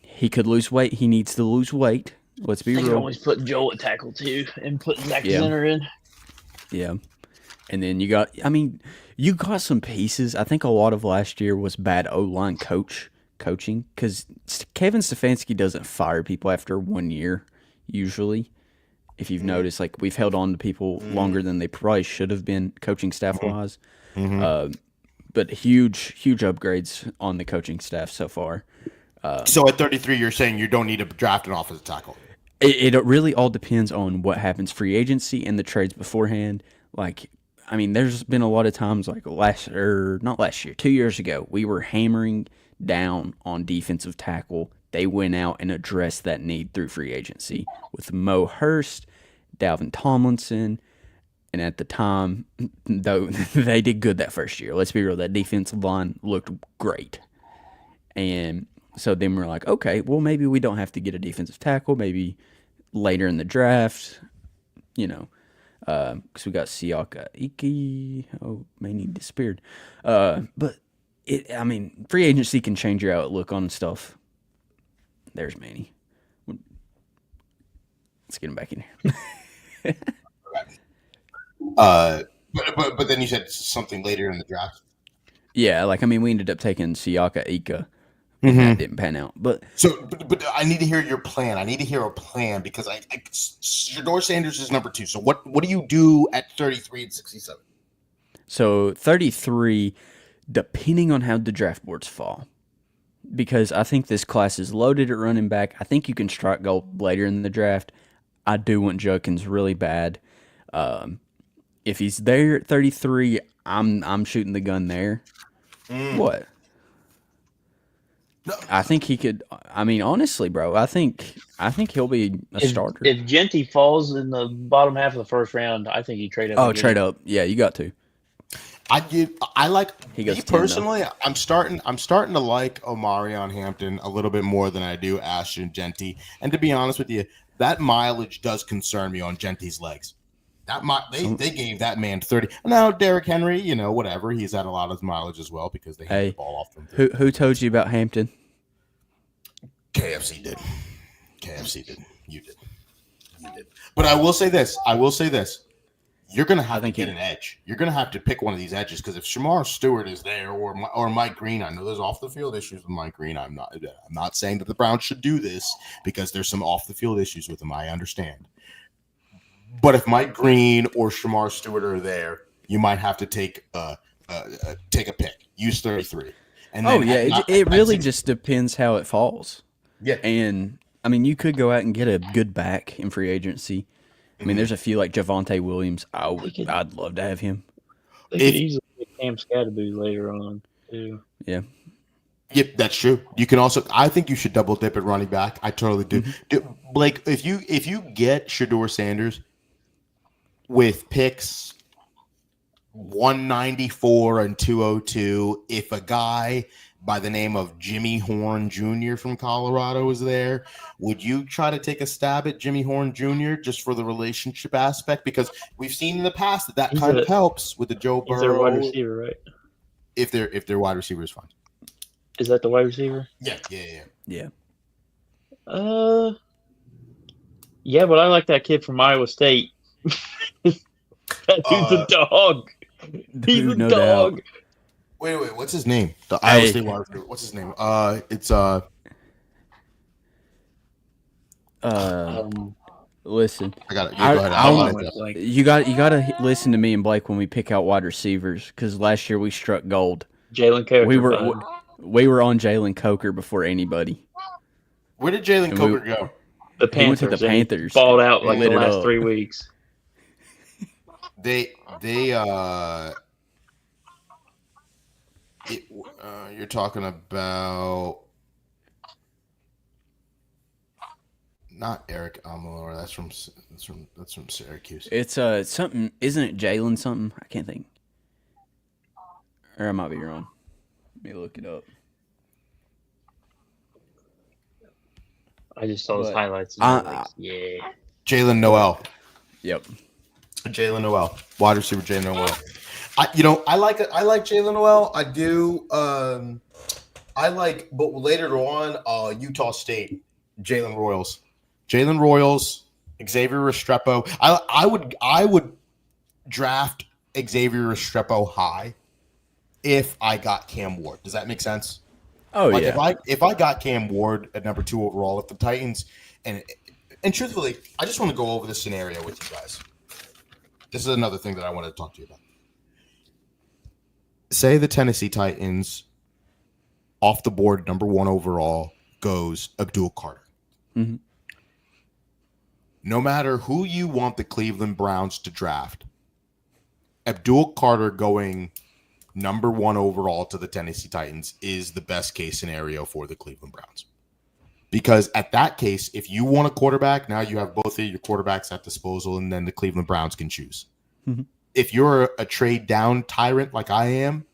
He could lose weight. He needs to lose weight. Let's be real. You can always put Joe at tackle too, and put Zach Zenner in. Yeah, and then you got. You got some pieces. I think a lot of last year was bad O-line coaching because Kevin Stefanski doesn't fire people after 1 year usually. If you've noticed, like we've held on to people longer than they probably should have been coaching staff wise. But huge upgrades on the coaching staff so far. So at 33, you're saying you don't need to draft an offensive tackle? It really all depends on what happens free agency and the trades beforehand. There's been a lot of times like 2 years ago, we were hammering down on defensive tackle. They went out and addressed that need through free agency with Mo Hurst, Dalvin Tomlinson, and at the time, though they did good that first year. Let's be real, that defensive line looked great. And so then we're like, okay, well, maybe we don't have to get a defensive tackle. Maybe later in the draft, because we got Siaka Ike. Oh, man, he disappeared. But free agency can change your outlook on stuff. There's Manny. Let's get him back in here. But then you said something later in the draft. Yeah, we ended up taking Siaka Ika. That didn't pan out. But I need to hear your plan. I need to hear a plan because Shedeur Sanders is number 2. So what do you do at 33 and 67? So 33, depending on how the draft boards fall. Because I think this class is loaded at running back. I think you can strike gold later in the draft. I do want Judkins really bad. If he's there at 33, I'm shooting the gun there. What? No, I think he could. I mean, honestly, bro, I think he'll be a starter. If Genty falls in the bottom half of the first round, I think you trade up. Oh, and get trade him. up. Yeah, you got to. I like He goes me 10 though. personally. I'm starting to like Omarion Hampton a little bit more than I do Ashton Genty. And to be honest with you, that mileage does concern me on Genty's legs. They gave that man 30. Now Derrick Henry, whatever, he's had a lot of mileage as well because they hand the ball off them. Who told you about Hampton? KFC did. You did. But I will say this. You're going to have to get an edge. You're going to have to pick one of these edges because if Shamar Stewart is there or Mike Green, I know there's off the field issues with Mike Green. I'm not saying that the Browns should do this because there's some off the field issues with him. I understand. But if Mike Green or Shamar Stewart are there, you might have to take a pick. Use 33. And then it really just depends how it falls. Yeah. And I mean, you could go out and get a good back in free agency. I mean, there's a few like Javonte Williams. I'd love to have him. They could easily get Cam Scatterby later on too. Yeah. Yep, that's true. You can also. I think you should double dip at running back. I totally do. Blake, if you get Shedeur Sanders with picks 194 and 202, if a guy by the name of Jimmy Horn Jr. from Colorado is there, would you try to take a stab at Jimmy Horn Jr. just for the relationship aspect? Because we've seen in the past that kind of helps with the Joe Burrow. He's their wide receiver, right? If their wide receiver is fine. Is that the wide receiver? Yeah. Yeah. Yeah, but I like that kid from Iowa State. That dude's a dog. He's a dog. Doubt. Wait, what's his name? The Iowa State wide receiver. What's his name? It's listen. I got it. Yeah, go ahead. You got to listen to me and Blake when we pick out wide receivers because last year we struck gold. Jalen Coker. We were on Jalen Coker before anybody. Where did Jalen Coker go? The Panthers. He went to the Panthers. Balled out like the last 3 weeks. You're talking about not Eric Almalora. That's from Syracuse. It's something. Isn't it Jalen something? I can't think. Or I might be wrong. Let me look it up. I just saw his highlights. Yeah. Jalen Noel. Yep. Jalen Noel. Wide receiver Jalen Noel. I like Jalen Noel. I do. But later on, Utah State, Jalen Royals, Xavier Restrepo. I would draft Xavier Restrepo high if I got Cam Ward. Does that make sense? Oh yeah. If I got Cam Ward at number 2 overall, if the Titans and truthfully, I just want to go over this scenario with you guys. This is another thing that I wanted to talk to you about. Say the Tennessee Titans off the board, number 1 overall, goes Abdul Carter. Mm-hmm. No matter who you want the Cleveland Browns to draft, Abdul Carter going number 1 overall to the Tennessee Titans is the best case scenario for the Cleveland Browns. Because at that case, if you want a quarterback, now you have both of your quarterbacks at disposal, and then the Cleveland Browns can choose. Mm-hmm. If you're a trade down tyrant like I am,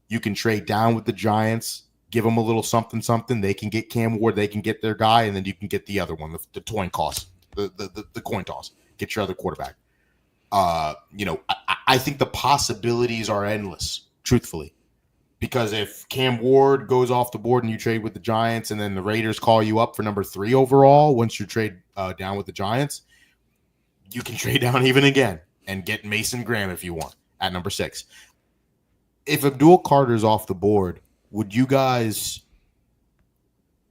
you can trade down with the Giants, give them a little something. They can get Cam Ward, they can get their guy, and then you can get the other one, the coin toss, the coin toss. Get your other quarterback. I think the possibilities are endless, truthfully. Because if Cam Ward goes off the board and you trade with the Giants and then the Raiders call you up for number 3 overall, once you trade down with the Giants, you can trade down even again and get Mason Graham if you want at number 6. If Abdul Carter's off the board, would you guys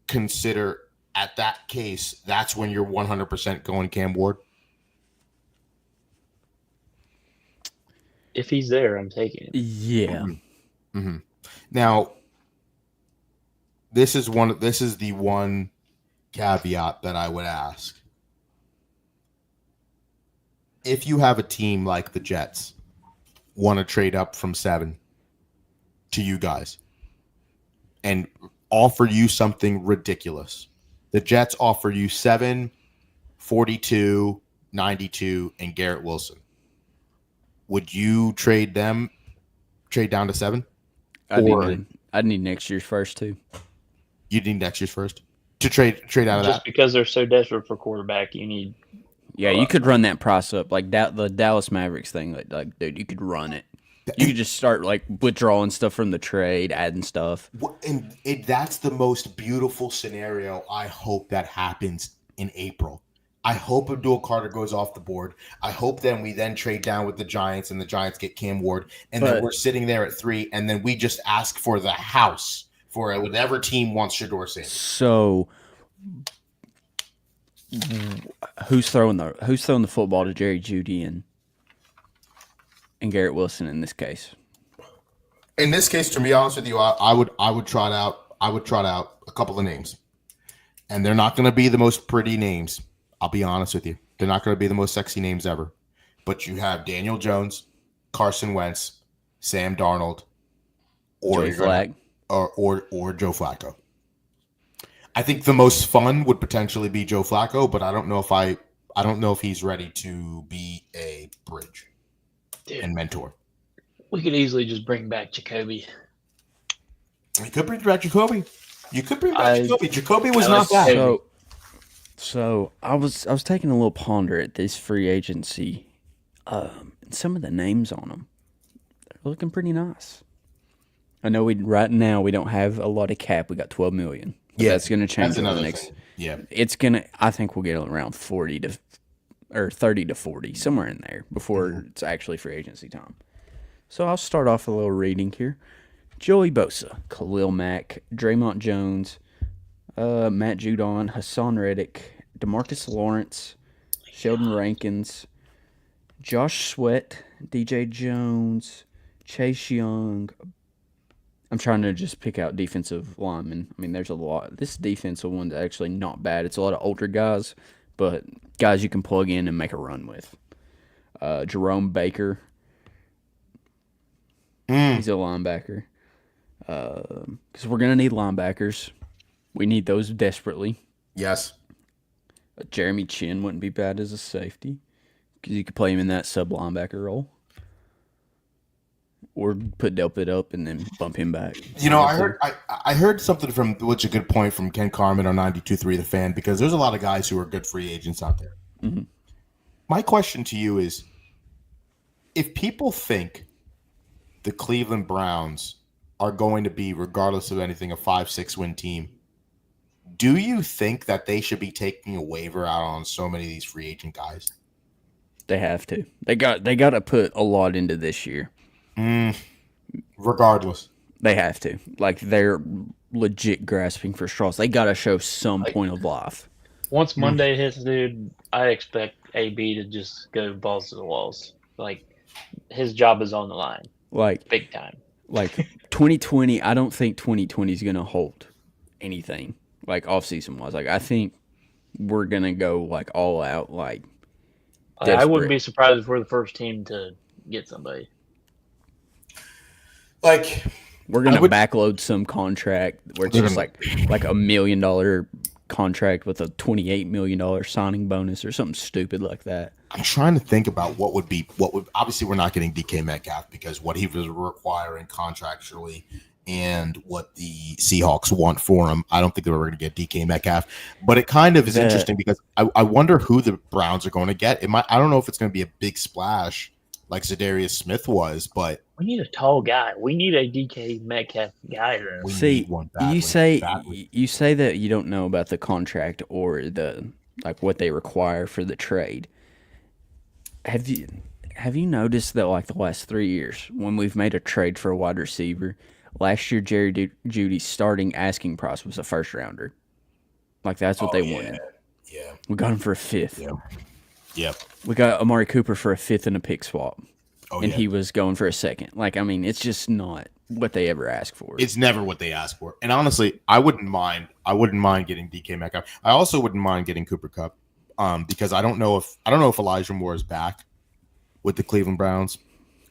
consider at that case, that's when you're 100% going Cam Ward? If he's there, I'm taking it. Yeah. Mm-hmm. Mm-hmm. Now, this is the one caveat that I would ask. if you have a team like the Jets want to trade up from 7 to you guys and offer you something ridiculous, the Jets offer you 7, 42, 92, and Garrett Wilson. Would you trade down to 7? I'd need next year's first too. You need next year's first to trade out of Just that. because they're so desperate for quarterback, you need. Yeah, you could run that price up like the Dallas Mavericks thing. Like, dude, you could run it. You could just start like withdrawing stuff from the trade, adding stuff. And that's the most beautiful scenario. I hope that happens in April. I hope Abdul Carter goes off the board. I hope then we trade down with the Giants and the Giants get Cam Ward. And then we're sitting there at 3, and then we just ask for the house for whatever team wants Shedeur Sanders. So who's throwing the football to Jerry Jeudy and Garrett Wilson in this case? In this case, to be honest with you, I would trot out a couple of names. And they're not going to be the most pretty names. I'll be honest with you. They're not going to be the most sexy names ever. But you have Daniel Jones, Carson Wentz, Sam Darnold, or Joe Flacco. Or Joe Flacco. I think the most fun would potentially be Joe Flacco, but I don't know if he's ready to be a bridge and mentor. We could easily just bring back Jacoby. You could bring back Jacoby. Jacoby was not bad. So I was taking a little ponder at this free agency. Some of the names on them, they're looking pretty nice. I know right now we don't have a lot of cap. We got $12 million. Yeah, that's going to change in the next. Thing. Yeah, it's gonna. I think we'll get around 30 to 40, somewhere in there before it's actually free agency time. So I'll start off a little reading here. Joey Bosa, Khalil Mack, Draymond Jones, Matt Judon, Hassan Reddick, DeMarcus Lawrence, Sheldon Rankins, Josh Sweat, DJ Jones, Chase Young. I'm trying to just pick out defensive linemen. I mean, there's a lot. This defensive one's actually not bad. It's a lot of older guys, but guys you can plug in and make a run with. Jerome Baker. He's a linebacker. Because we're going to need linebackers. We need those desperately. Yes. Jeremy Chin wouldn't be bad as a safety because you could play him in that sub linebacker role. Or put Delpit up and then bump him back. You know, I heard something from, which is a good point, from Ken Carmen on 92.3 The Fan, because there's a lot of guys who are good free agents out there. Mm-hmm. My question to you is, if people think the Cleveland Browns are going to be, regardless of anything, a 5-6 win team, do you think that they should be taking a waiver out on so many of these free agent guys? They have to. They got to put a lot into this year. Regardless, they have to. Like, they're legit grasping for straws. They got to show some point of life. Once Monday hits, dude, I expect AB to just go balls to the walls. Like, his job is on the line. Like, big time. Like 2020, I don't think 2020 is going to hold anything like off-season wise. Like, I think we're going to go like all out. Like, desperate. I wouldn't be surprised if we're the first team to get somebody. Like, we're gonna backload some contract where it's just like $1 million contract with a $28 million signing bonus or something stupid like that. I'm trying to think about what would obviously we're not getting DK Metcalf because what he was requiring contractually and what the Seahawks want for him. I don't think they were going to get DK Metcalf, but it kind of is interesting because I wonder who the Browns are going to get. I don't know if it's going to be a big splash like Zadarius Smith was, but we need a tall guy. We need a DK Metcalf guy. See, you say that you don't know about the contract or the like what they require for the trade. Have you noticed that like the last 3 years when we've made a trade for a wide receiver, last year Jerry Jeudy's starting asking price was a first rounder. Like that's what they wanted. Yeah, we got him for a fifth. Yeah. Yep. We got Amari Cooper for a fifth and a pick swap. He was going for a second. Like, I mean, it's just not what they ever ask for. It's never what they ask for. And honestly, I wouldn't mind getting DK Metcalf. I also wouldn't mind getting Cooper Kupp, because I don't know if Elijah Moore is back. with the Cleveland Browns.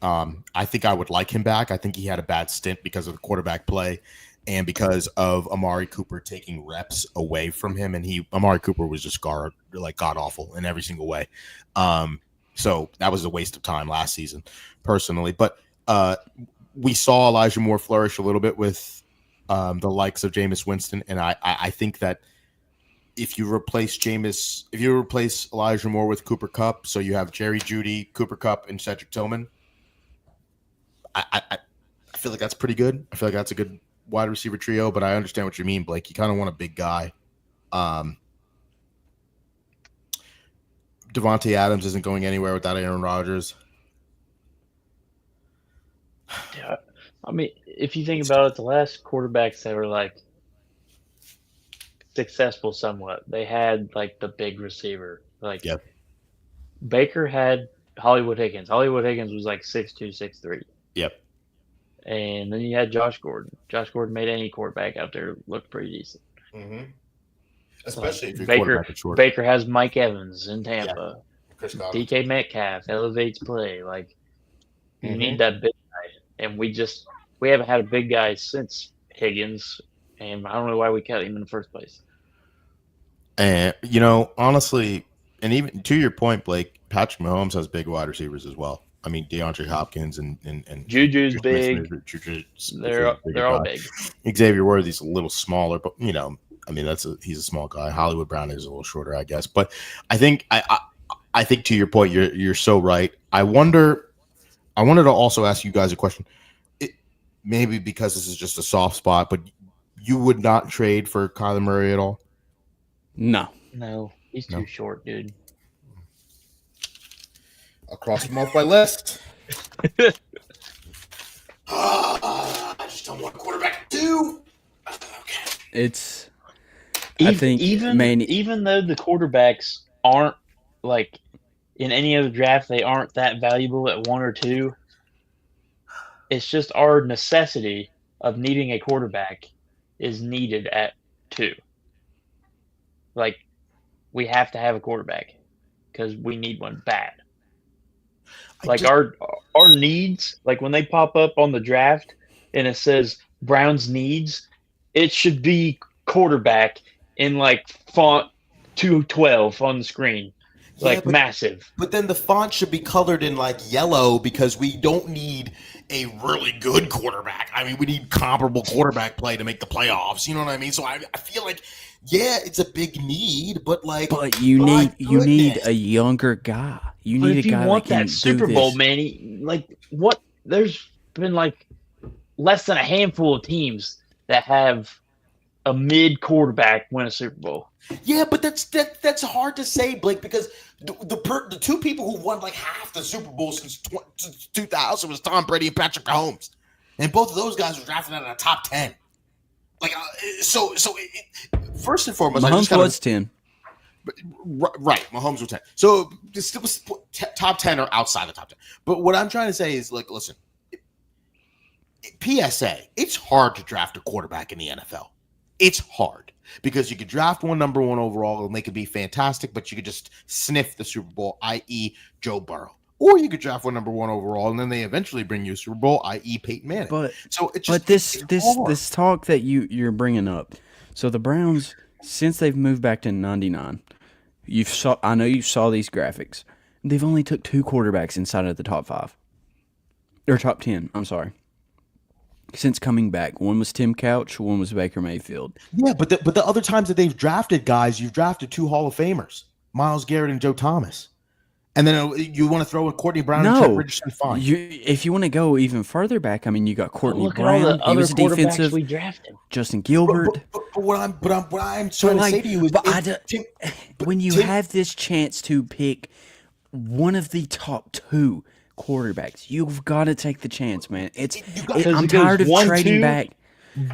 I think I would like him back. I think he had a bad stint because of the quarterback play and because of Amari Cooper taking reps away from him. And Amari Cooper was just god awful in every single way. So that was a waste of time last season, personally. But we saw Elijah Moore flourish a little bit with the likes of Jameis Winston. And I think that if you replace Elijah Moore with Cooper Kupp, so you have Jerry Jeudy, Cooper Kupp, and Cedric Tillman, I feel like that's pretty good. I feel like that's a good wide receiver trio, but I understand what you mean, Blake. You kind of want a big guy. Devontae Adams isn't going anywhere without Aaron Rodgers. Yeah, I mean, if you think about it, the last quarterbacks that were like successful somewhat, they had like the big receiver. Like Yep. Baker had Hollywood Higgins. Hollywood Higgins was like 6'2", 6'3". Yep. And then you had Josh Gordon. Josh Gordon made any quarterback out there look pretty decent. Mm-hmm. Especially if your Baker, quarterback is short. Baker has Mike Evans in Tampa. Chris Godwin. DK Metcalf elevates play. Like you Mhm. need that big guy, and we haven't had a big guy since Higgins, and I don't know why we cut him in the first place. And honestly, and even to your point, Blake, Patrick Mahomes has big wide receivers as well. I mean, DeAndre Hopkins and Juju's big. They're all guy. big. Xavier Worthy's a little smaller, but I mean he's a small guy. Hollywood Brown is a little shorter, I guess. But I think I think to your point, you're so right. I wanted to also ask you guys a question. Maybe because this is just a soft spot, but you would not trade for Kyler Murray at all? No. No, he's too short, dude. I'll cross him off my list. I just don't want a quarterback to do. Okay. It's I think even though the quarterbacks aren't like in any other draft, they aren't that valuable at 1 or 2. It's just our necessity of needing a quarterback is needed at 2. Like we have to have a quarterback because we need one bad. Like our needs, like when they pop up on the draft and it says Browns needs, it should be quarterback in like font 212 on the screen, like massive. But then the font should be colored in like yellow because we don't need a really good quarterback. I mean, we need comparable quarterback play to make the playoffs. You know what I mean? So I feel like, yeah, it's a big need, but you need a younger guy. You need a guy that can do this. Super Bowl, man. Like what? There's been like less than a handful of teams that have a mid quarterback win a Super Bowl. Yeah, but that's hard to say, Blake, because the two people who won like half the Super Bowl since 2000 was Tom Brady and Patrick Mahomes, and both of those guys were drafted out of the top 10. Like, first and foremost, Mahomes was 10. Right, Mahomes was 10. So this was top 10 or outside the top 10. But what I'm trying to say is, like, listen, PSA, it's hard to draft a quarterback in the NFL. It's hard because you could draft one number 1 overall and they could be fantastic, but you could just sniff the Super Bowl, i.e. Joe Burrow. Or you could draft one number 1 overall and then they eventually bring you a Super Bowl, i.e. Peyton Manning. But this talk that you're bringing up, so the Browns, since they've moved back to 99, I know you saw these graphics. They've only took 2 quarterbacks inside of the top 5. Or top 10, I'm sorry. Since coming back. One was Tim Couch, one was Baker Mayfield. Yeah, but the other times that they've drafted guys, you've drafted 2 Hall of Famers, Myles Garrett and Joe Thomas. And then you want to throw in Courtney Brown and Trent Richardson, fine. If you want to go even further back, I mean, you got Courtney Brown. He was a defensive. We drafted Justin Gilbert. But what I'm trying to say to you is, when you have this chance to pick one of the top 2 quarterbacks, you've got to take the chance, man. I'm tired of trading back.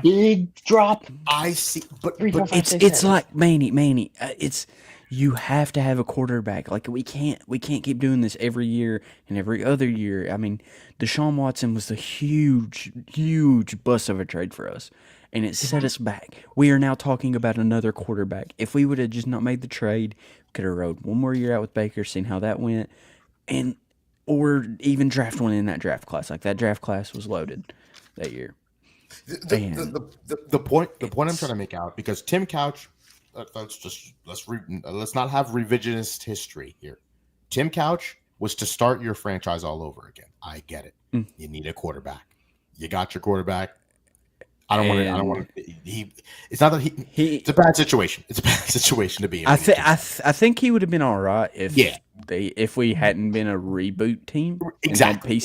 Big drop. I see, but it's like Manny. It's. You have to have a quarterback. Like we can't keep doing this every year and every other year. I mean, Deshaun Watson was a huge bust of a trade for us, and it set us back. We are now talking about another quarterback. If we would have just not made the trade, we could have rode one more year out with Baker, seen how that went, and or even draft one in that draft class. Like that draft class was loaded that year. The point I'm trying to make out, because Tim Couch, let's not have revisionist history here. Tim Couch was to start your franchise all over again. I get it. You need a quarterback. You got your quarterback. I don't want to. It's not that he. It's a bad situation. It's a bad situation to be in. I think he would have been all right if we hadn't been a reboot team. Exactly.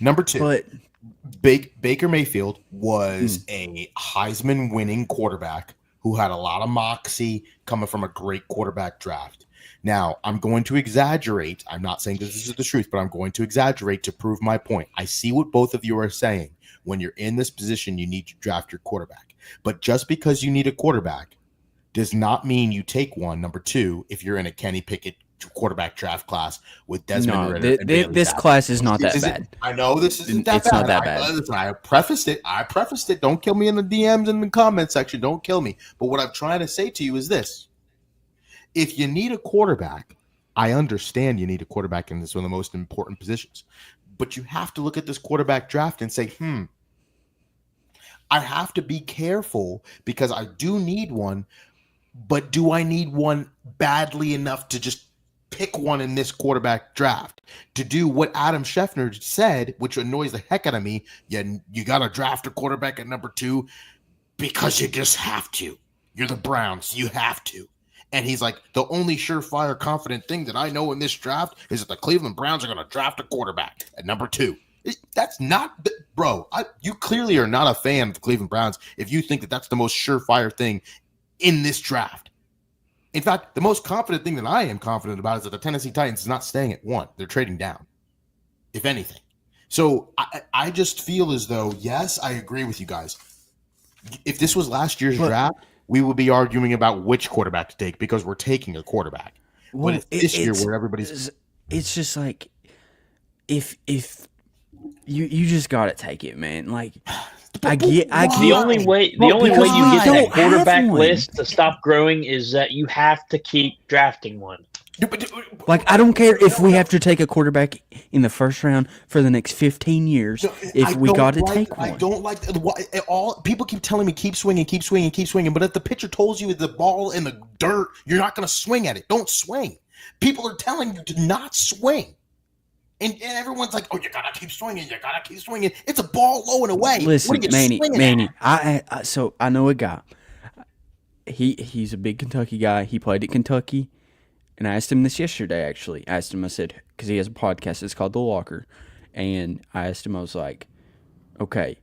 Number two. But Baker Mayfield was a Heisman winning quarterback who had a lot of moxie coming from a great quarterback draft. Now, I'm going to exaggerate. I'm not saying this is the truth, but I'm going to exaggerate to prove my point. I see what both of you are saying. When you're in this position, you need to draft your quarterback. But just because you need a quarterback does not mean you take one. Number two, if you're in a Kenny Pickett quarterback draft class with Desmond Ridder. This class is not that bad. I know this isn't that bad. It's not that bad. Listen, I prefaced it. Don't kill me in the DMs and the comment section. Don't kill me. But what I'm trying to say to you is this. If you need a quarterback, I understand you need a quarterback in this one of the most important positions. But you have to look at this quarterback draft and say, I have to be careful because I do need one, but do I need one badly enough to just pick one in this quarterback draft to do what Adam Schefter said, which annoys the heck out of me? You got to draft a quarterback at number 2 because you just have to. You're the Browns. You have to. And he's like, the only surefire confident thing that I know in this draft is that the Cleveland Browns are going to draft a quarterback at number 2. That's not, bro. You clearly are not a fan of the Cleveland Browns if you think that that's the most surefire thing in this draft. In fact, the most confident thing that I am confident about is that the Tennessee Titans is not staying at 1. They're trading down, if anything. So I just feel as though, yes, I agree with you guys. If this was last year's draft, we would be arguing about which quarterback to take because we're taking a quarterback. Well, but it's this year where everybody's... It's just like, if you just got to take it, man. Like, I get the only way you get that quarterback list to stop growing is that you have to keep drafting one. Like, I don't care if we have to take a quarterback in the first round for the next 15 years. If we got to take one, I don't like all people keep telling me keep swinging. But if the pitcher tells you the ball in the dirt, you're not going to swing at it. Don't swing. People are telling you to not swing. And everyone's like, "Oh, you gotta keep swinging. It's a ball low and away." Listen, Manny. So I know a guy. He's a big Kentucky guy. He played at Kentucky, and I asked him this yesterday. Actually, I said, because he has a podcast. It's called The Locker, and I asked him. I was like, "Okay,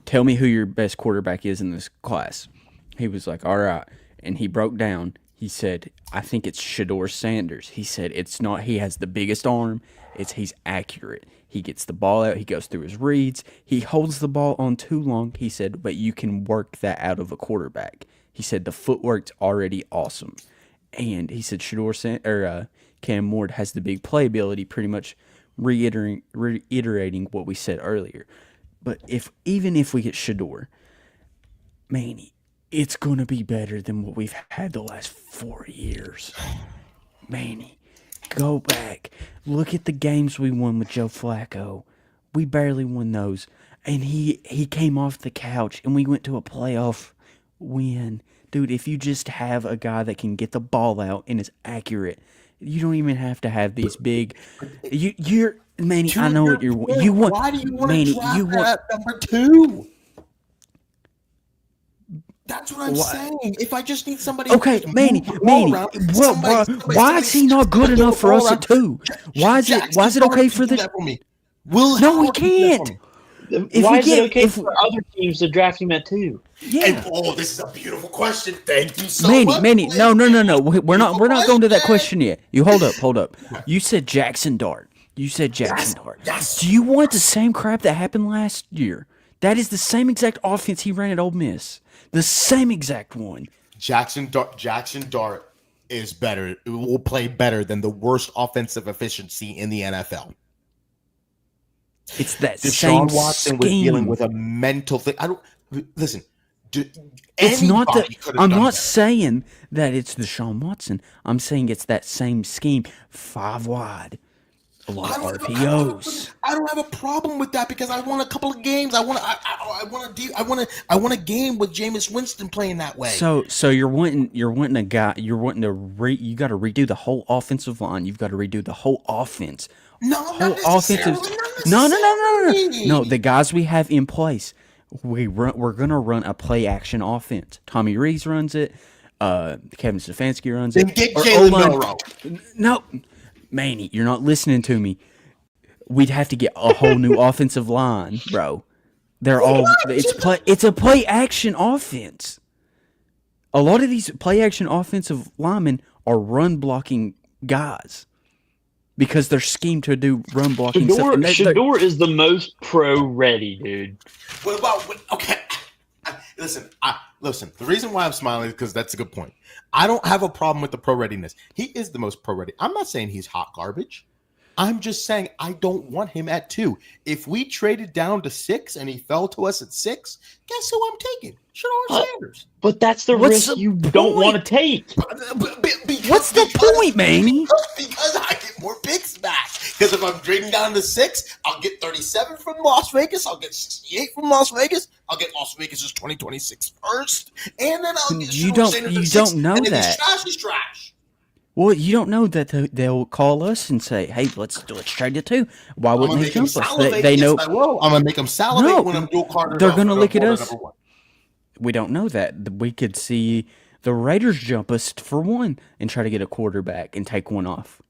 tell me who your best quarterback is in this class." He was like, "All right," and he broke down. He said, "I think it's Shedeur Sanders." He said, "It's not. He has the biggest arm. He's accurate. He gets the ball out. He goes through his reads. He holds the ball on too long." He said, "But you can work that out of a quarterback." He said, "The footwork's already awesome." And he said, Cam Ward has the big playability, pretty much reiterating what we said earlier. But even if we get Shedeur, Manny, it's going to be better than what we've had the last 4 years. Manny, go back. Look at the games we won with Joe Flacco. We barely won those. And he came off the couch, and we went to a playoff win. Dude, if you just have a guy that can get the ball out and is accurate, you don't even have to have these big... You're Manny, I know what you want. Why do you want Manny, to draft at number 2? That's what I'm saying. If I just need somebody, okay, Manny. Why is he not good enough for us at 2? Why is it okay for the? No, we can't. Why is it okay for other teams to draft him at 2? Yeah. And, this is a beautiful question. Thank you so much. Manny. No. We're not going to that question yet. You hold up. You said Jackson Dart. Yes. Do you want the same crap that happened last year? That is the same exact offense he ran at Ole Miss. The same exact one. Jackson Dart is better. It will play better than the worst offensive efficiency in the NFL. It's that Deshaun same Watson scheme. was dealing with a mental thing. Deshaun It's not Anybody the. could have I'm done not that. saying that it's Deshaun Watson. I'm saying it's that same scheme, 5 wide, a lot of RPOs. I don't have a problem with that because I won a couple of games. I want a game with Jameis Winston playing that way. So you're wanting a guy. You got to redo the whole offensive line. You've got to redo the whole offense. No, Whole not necessarily. offensive. No. The guys we have in place. We're gonna run a play action offense. Tommy Rees runs it. Kevin Stefanski runs it. Then get Or Jalen O-line- Milroe. No, Manny, you're not listening to me. We'd have to get a whole new offensive line, bro. It's a play action offense. A lot of these play action offensive linemen are run blocking guys because they're schemed to do run blocking stuff. and they're- Shador is the most pro ready, dude. What about okay? Listen. The reason why I'm smiling is because that's a good point. I don't have a problem with the pro readiness. He is the most pro ready. I'm not saying he's hot garbage. I'm just saying I don't want him at 2. If we traded down to 6 and he fell to us at 6, guess who I'm taking? Shador Sanders. But that's the What's risk the you don't point? want to take. What's the point, Manny? Because I get more picks back. Because if I'm trading down to 6, I'll get 37 from Las Vegas. I'll get 68 from Las Vegas. I'll get Las Vegas's 2026 first, and then I'll get You Shador don't- Sanders you at 6, don't know and if that. He's trash. He's trash. Well, you don't know that they'll call us and say, "Hey, let's trade to 2." Why I'm gonna wouldn't they make him jump us? salivate. They Yes, know I will. I'm gonna make him salivate No, when I'm dual carded. they're gonna look at us. We don't know that. We could see the Raiders jump us for 1 and try to get a quarterback and take 1 off.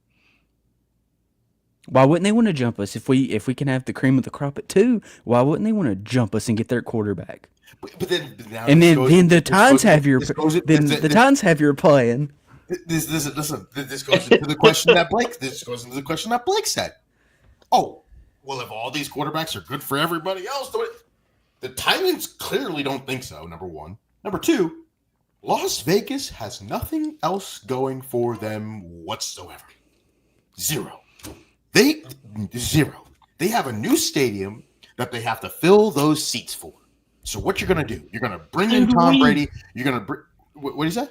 Why wouldn't they want to jump us if we can have the cream of the crop at 2? Why wouldn't they want to jump us and get their quarterback? But then, now And this then, goes- then the this Titans goes- have your this goes- then this- the Titans have your plan. This goes into the question that Blake. This goes into the question that Blake said. Oh, well, if all these quarterbacks are good for everybody else, the Titans clearly don't think so. Number 1. Number 2, Las Vegas has nothing else going for them whatsoever. Zero. They have a new stadium that they have to fill those seats for. So what you're gonna do? You're gonna bring in Tom Brady. You're gonna bring. What do you say?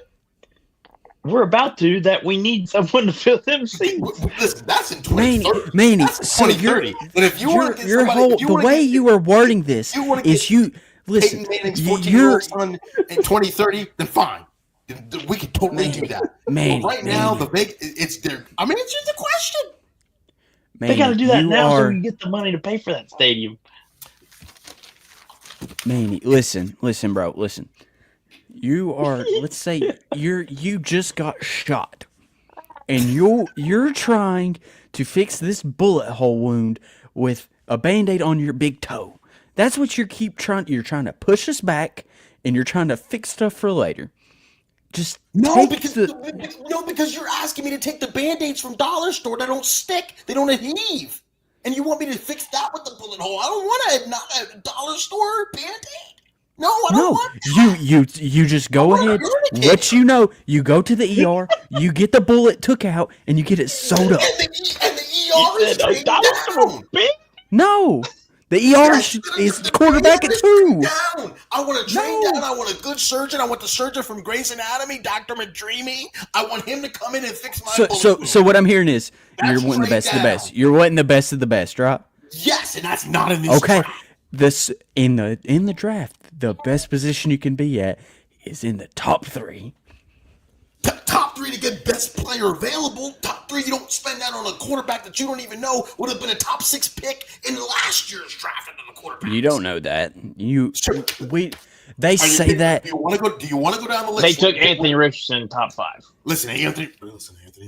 We're about to that we need someone to fill them seats. Listen, that's in 2030. Manny, That's in so 2030. And if you want to get your somebody, whole if you the wanna way get, you are wording this you wanna is get you listen. Peyton Manning's You're 14-year-old son in 2030, then fine. We can totally do that. Manny, But right now, Manny. the big it's there. I mean, it's just a question. They got to do that you now so are- we can get the money to pay for that stadium. Manny, listen, bro, listen. You are, let's say, you just got shot, and you're trying to fix this bullet hole wound with a Band-Aid on your big toe. That's what you're trying to push us back, and you're trying to fix stuff for later. Just take because you're asking me to take the Band-Aids from Dollar Store that don't stick, they don't adhere. And you want me to fix that with the bullet hole? I don't want a Dollar Store Band-Aid. No, I don't want that. You just go wanna ahead. hurt a kid. What you know, you go to the ER, you get the bullet took out, and you get it sewed up. And the ER is You said a trading dollar store down. big? No, the ER is quarterback at 2. Down. I want to train No. down. I want a good surgeon. I want the surgeon from Grey's Anatomy, Dr. Madrimi. I want him to come in and fix my bullet wound. So what I'm hearing is That's you're wanting the straight best of the best. down. You're wanting the best of the best, right? Yes, and that's not in this Okay. draft. This in the draft, the best position you can be at is in the top 3. Top 3 to get best player available. Top 3, you don't spend that on a quarterback that you don't even know would have been a top 6 pick in last year's draft into the quarterback. You don't know that. They Are you say kidding? that. Do you want to go down the list? They took Anthony Richardson in top 5. Listen, Anthony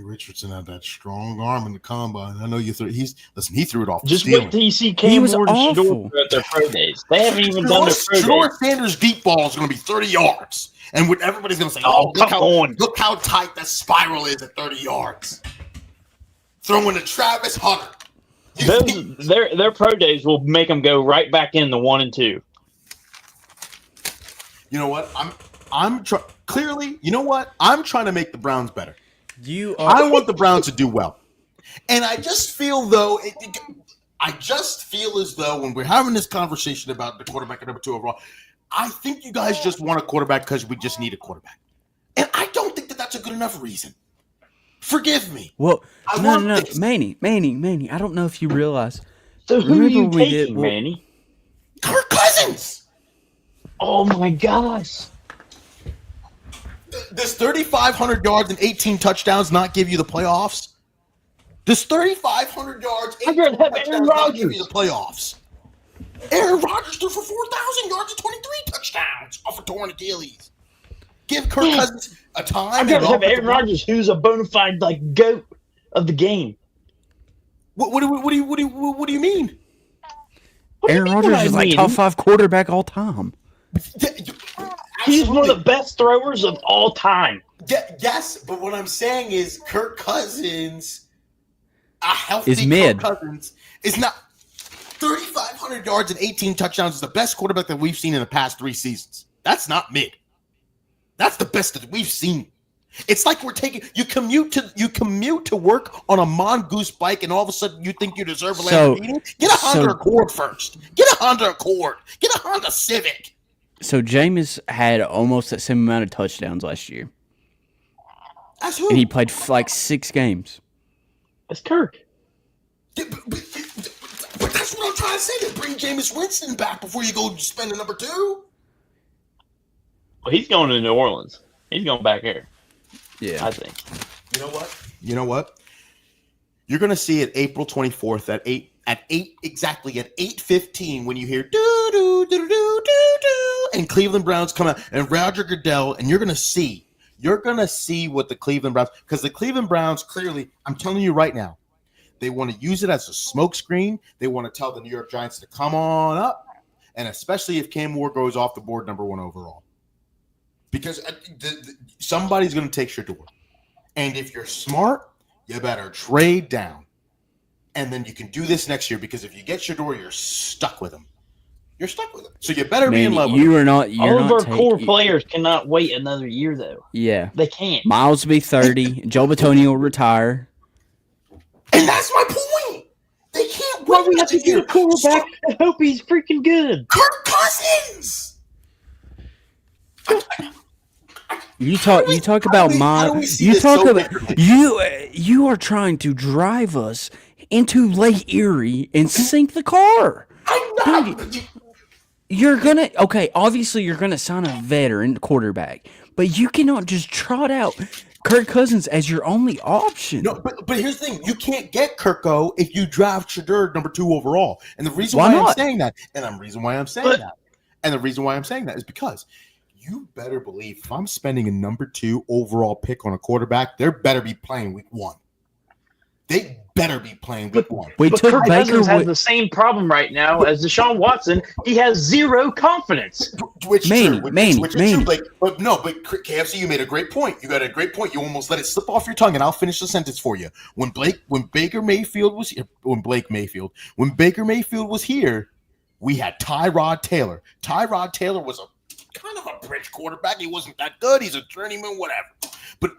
Richardson had that strong arm in the combine. I know you threw. He threw it off. Just the ceiling. wait till you see He Cam was Ward and awful. Shador at their pro days. They haven't even done their pro Shador days. Sanders' deep ball is going to be 30 yards, and everybody's going to say, Oh, look come on. look how tight that spiral is at 30 yards." Throwing to Travis Hunter. Their pro days will make them go right back in the 1 and 2. You know what? Clearly, you know what? I'm trying to make the Browns better. I want the Browns to do well. And I just feel as though when we're having this conversation about the quarterback at number 2 overall, I think you guys just want a quarterback because we just need a quarterback. And I don't think that that's a good enough reason. Forgive me. Well, I no, want no, this. Manny. I don't know if you realize. So who are Remember you we did- taking, well- Manny? Kirk Cousins. Oh my gosh. Does 3,500 yards and 18 touchdowns not give you the playoffs? Does 3,500 yards, I'd 18 rather have Aaron touchdowns not give you Rodgers. the playoffs? Aaron Rodgers threw for 4,000 yards and 23 touchdowns off a torn Achilles. Give Kirk Cousins a time. I'd and rather an have Aaron offensive- Rodgers, who's a bona fide like goat of the game. What do you mean? What do you Aaron mean Rodgers what I is like mean? top 5 quarterback all time. He's one of the Absolutely. best throwers of all time. Yes, but what I'm saying is Kirk Cousins, a healthy Is mid. Kirk Cousins, is not 3,500 yards and 18 touchdowns is the best quarterback that we've seen in the past 3 seasons. That's not mid. That's the best that we've seen. It's like we're taking you commute to work on a mongoose bike, and all of a sudden you think you deserve a So- Lamborghini. Get a Honda Accord first. Get a Honda Accord. Get a Honda Civic. So Jameis had almost that same amount of touchdowns last year, That's who. and he played like 6 games. That's Kirk. But that's what I'm trying to say. To bring Jameis Winston back before you go spend a number 2. Well, he's going to New Orleans. He's going back here, Yeah. I think. You know what? You're gonna see it April 24th at 8:15 when you hear do do do do do do and Cleveland Browns come out and Roger Goodell, and you're gonna see what the Cleveland Browns, because the Cleveland Browns clearly, I'm telling you right now, they want to use it as a smokescreen. They want to tell the New York Giants to come on up, and especially if Cam Moore goes off the board number 1 overall, because somebody's going to take Shador. And if you're smart, you better trade down. And then you can do this next year, because if you get Shador, you're stuck with him. You're stuck with him. So you better be in Man, love with him. you are not. You're All of not our core taking. players cannot wait another year, though. Yeah. They can't. Miles will be 30. Joe Batonio will retire. And that's my point. They can't Well, win we have to this get a year. quarterback and hope he's freaking good. Kirk Cousins. You talk about how do we see you this talk so about differently? you are trying to drive us into Lake Erie and sink the car. I'm not. You're gonna obviously you're gonna sign a veteran quarterback, but you cannot just trot out Kirk Cousins as your only option. No, but here's the thing: you can't get Kirko if you draft Shador number 2 overall. And the reason Why why I'm not? saying that, is because you better believe if I'm spending a number 2 overall pick on a quarterback, they better be playing week 1. They better be playing week 1. We But took Kirk Baker. Cousins has the same problem right now as Deshaun Watson. He has zero confidence. Which Manny, is Manny. true. But KFC, you made a great point. You got a great point. You almost let it slip off your tongue, and I'll finish the sentence for you. When Baker Mayfield was here, we had Tyrod Taylor. Tyrod Taylor was a kind of a bridge quarterback. He wasn't that good. He's a journeyman, whatever. But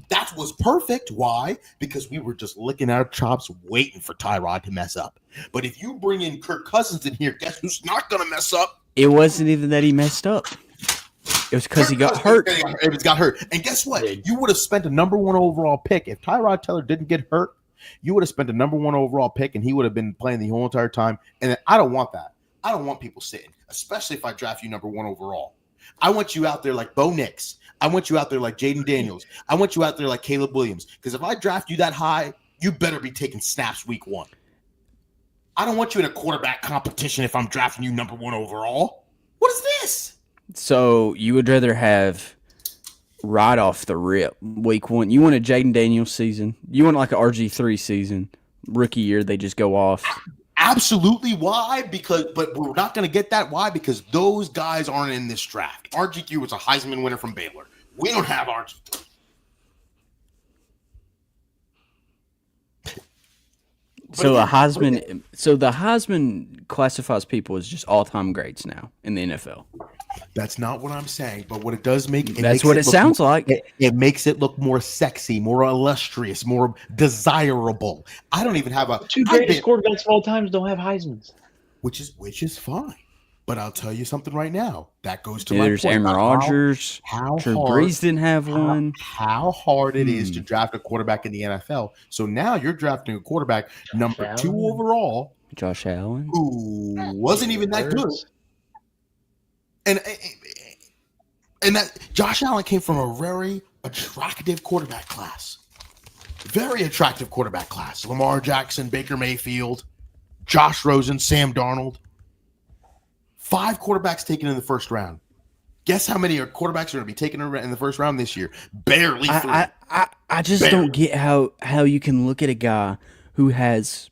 that was perfect. Why? Because we were just licking our chops waiting for Tyrod to mess up. But if you bring in Kirk Cousins in here, guess who's not going to mess up? It wasn't even that he messed up. It was because he got hurt. He got hurt. And guess what? Dude. You would have spent a number 1 overall pick. If Tyrod Taylor didn't get hurt, you would have spent a number 1 overall pick, and he would have been playing the whole entire time. And I don't want that. I don't want people sitting, especially if I draft you number 1 overall. I want you out there like Bo Nix. I want you out there like Jaden Daniels. I want you out there like Caleb Williams. Because if I draft you that high, you better be taking snaps week 1. I don't want you in a quarterback competition if I'm drafting you number 1 overall. What is this? So you would rather have right off the rip week 1. You want a Jaden Daniels season. You want like an RG3 season. Rookie year, they just go off. Absolutely. Why? But we're not going to get that. Why? Because those guys aren't in this draft. RG3 was a Heisman winner from Baylor. We don't have RG3. So the Heisman classifies people as just all-time greats now in the NFL. That's not what I'm saying. But what it does make That's what it sounds like. It makes it look more sexy, more illustrious, more desirable. I don't even have a 2 greatest quarterbacks of all times don't have Heismans. which is fine. But I'll tell you something right now. That goes to my There's point Aaron about Rodgers. how Drew hard Brees didn't have one. how hard it is to draft a quarterback in the NFL. So now you're drafting a quarterback number 2 Allen. overall Josh Allen. who wasn't even that good. And that Josh Allen came from a very attractive quarterback class. Very attractive quarterback class. Lamar Jackson, Baker Mayfield, Josh Rosen, Sam Darnold. 5 quarterbacks taken in the first round. Guess how many quarterbacks are going to be taken in the first round this year? Barely 3. I just don't get how you can look at a guy who has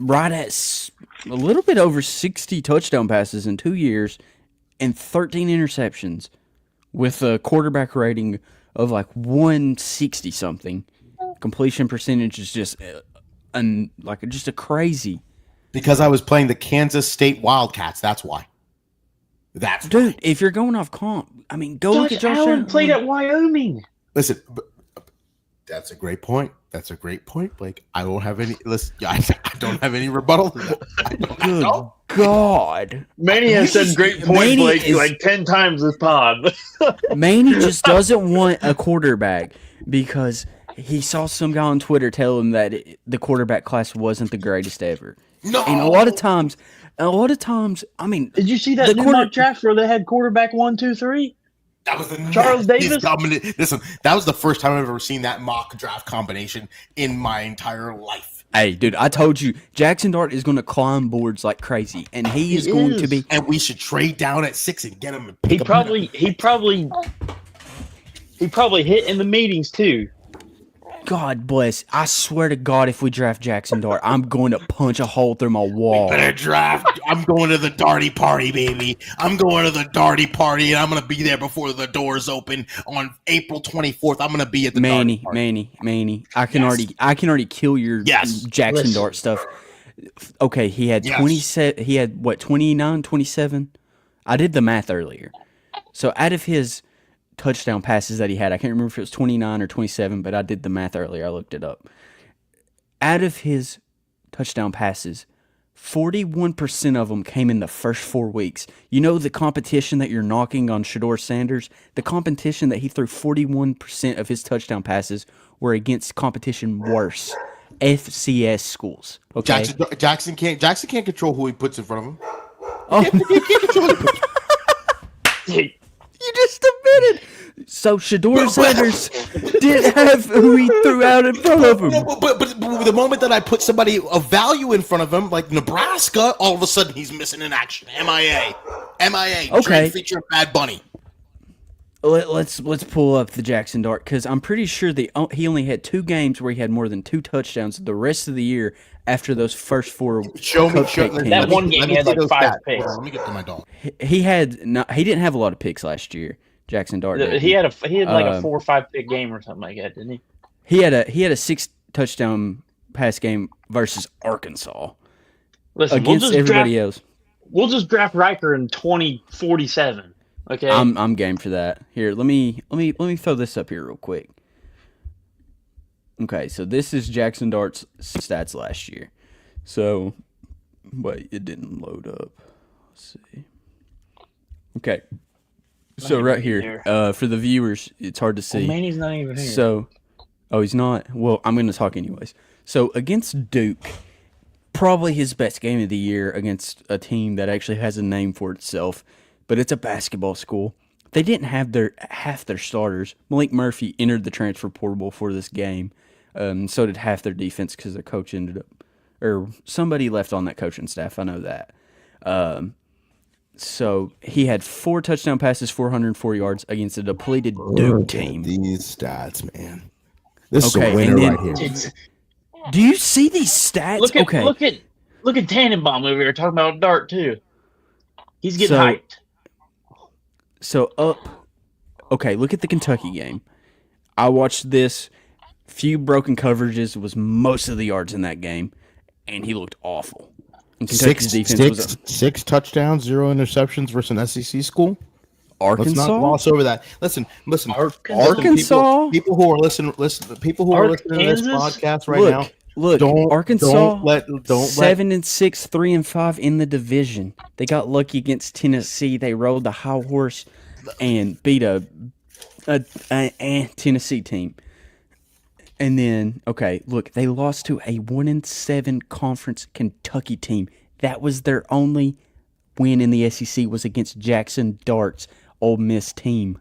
right at a little bit over 60 touchdown passes in 2 years and 13 interceptions with a quarterback rating of like 160 something. Completion percentage is just just a crazy. Because I was playing the Kansas State Wildcats. That's why. Dude, if you're going off comp, I mean, look at Josh Allen played at Wyoming. Listen, that's a great point. That's a great point, Blake. I don't have any. Listen, I don't have any rebuttal to that. Good God, Manny has said great point, Manny Blake, is- like 10 times this pod. Manny just doesn't want a quarterback because he saw some guy on Twitter tell him that the quarterback class wasn't the greatest ever. No. And a lot of times, I mean, Did you see that The new quarter- mock draft where they had quarterback 1, 2, 3? That was the Charles Davis? Listen, that was the first time I've ever seen that mock draft combination in my entire life. hey, dude, I told you, Jackson Dart is going to climb boards like crazy, and he is going to be. And we should trade down at 6 and get him. And He pick him probably hit in the meetings too. God bless. I swear to God, if we draft Jackson Dart, I'm going to punch a hole through my wall. Better draft. I'm going to the Darty party, baby. I'm going to the Darty party, and I'm going to be there before the doors open on April 24th. I'm going to be at the Darty party. Manny. I can already kill your Jackson Listen. Dart stuff. Okay, he had 27. He had what 29, 27? I did the math earlier. So out of his touchdown passes that he had, I can't remember if it was 29 or 27, but I did the math earlier. I looked it up. Out of his touchdown passes, 41% of them came in the first 4 weeks. You know the competition that you're knocking on Shedeur Sanders? The competition that he threw 41% of his touchdown passes were against competition worse. FCS schools. Okay. Jackson can't control who he puts in front of him. Oh. You just admitted. So Shedeur Sanders didn't have who he threw out in front of him. No, but the moment that I put somebody of value in front of him, like Nebraska, all of a sudden he's missing in action. MIA. Okay. Trade feature of Bad Bunny. Let's pull up the Jackson Dart because I'm pretty sure he only had 2 games where he had more than 2 touchdowns the rest of the year after those first 4 Show me. teams. That one game he had like 5 picks. Let me get to my dog. He didn't have a lot of picks last year. Jackson Dart did. He had like a 4 or 5 pick game or something like that, didn't he? He had a 6 touchdown pass game versus Arkansas Listen, against everybody else. We'll just draft Riker in 2047. Okay. I'm game for that. Here, let me throw this up here real quick. Okay, so this is Jackson Dart's stats last year. So, wait, it didn't load up. Let's see. Okay. So right here, for the viewers, it's hard to see. Manny's not even here. So, he's not? Well, I'm going to talk anyways. So, against Duke, probably his best game of the year against a team that actually has a name for itself, but it's a basketball school. They didn't have half their starters. Malik Murphy entered the transfer portal for this game. So did half their defense because their coach somebody left on that coaching staff. I know that. So he had 4 touchdown passes, 404 yards against a depleted Duke team. These stats, man. This is Okay, a winner and right here. Do you see these stats? Look at Tannenbaum over here talking about Dart too. He's getting So- hyped. Okay, look at the Kentucky game. I watched this. Few broken coverages was most of the yards in that game, and he looked awful. And Kentucky's defense was 6 touchdowns, 0 interceptions versus an SEC school. Let's not Arkansas. gloss over that. Listen. Arkansas? People who are listening to this Kansas? podcast right Look, now. Look, Arkansas don't let 7-6, 3-5 in the division. They got lucky against Tennessee. They rode the high horse and beat a Tennessee team. And then, okay, look, they lost to a 1-7 conference Kentucky team. That was their only win in the SEC, was against Jackson Dart's Ole Miss team.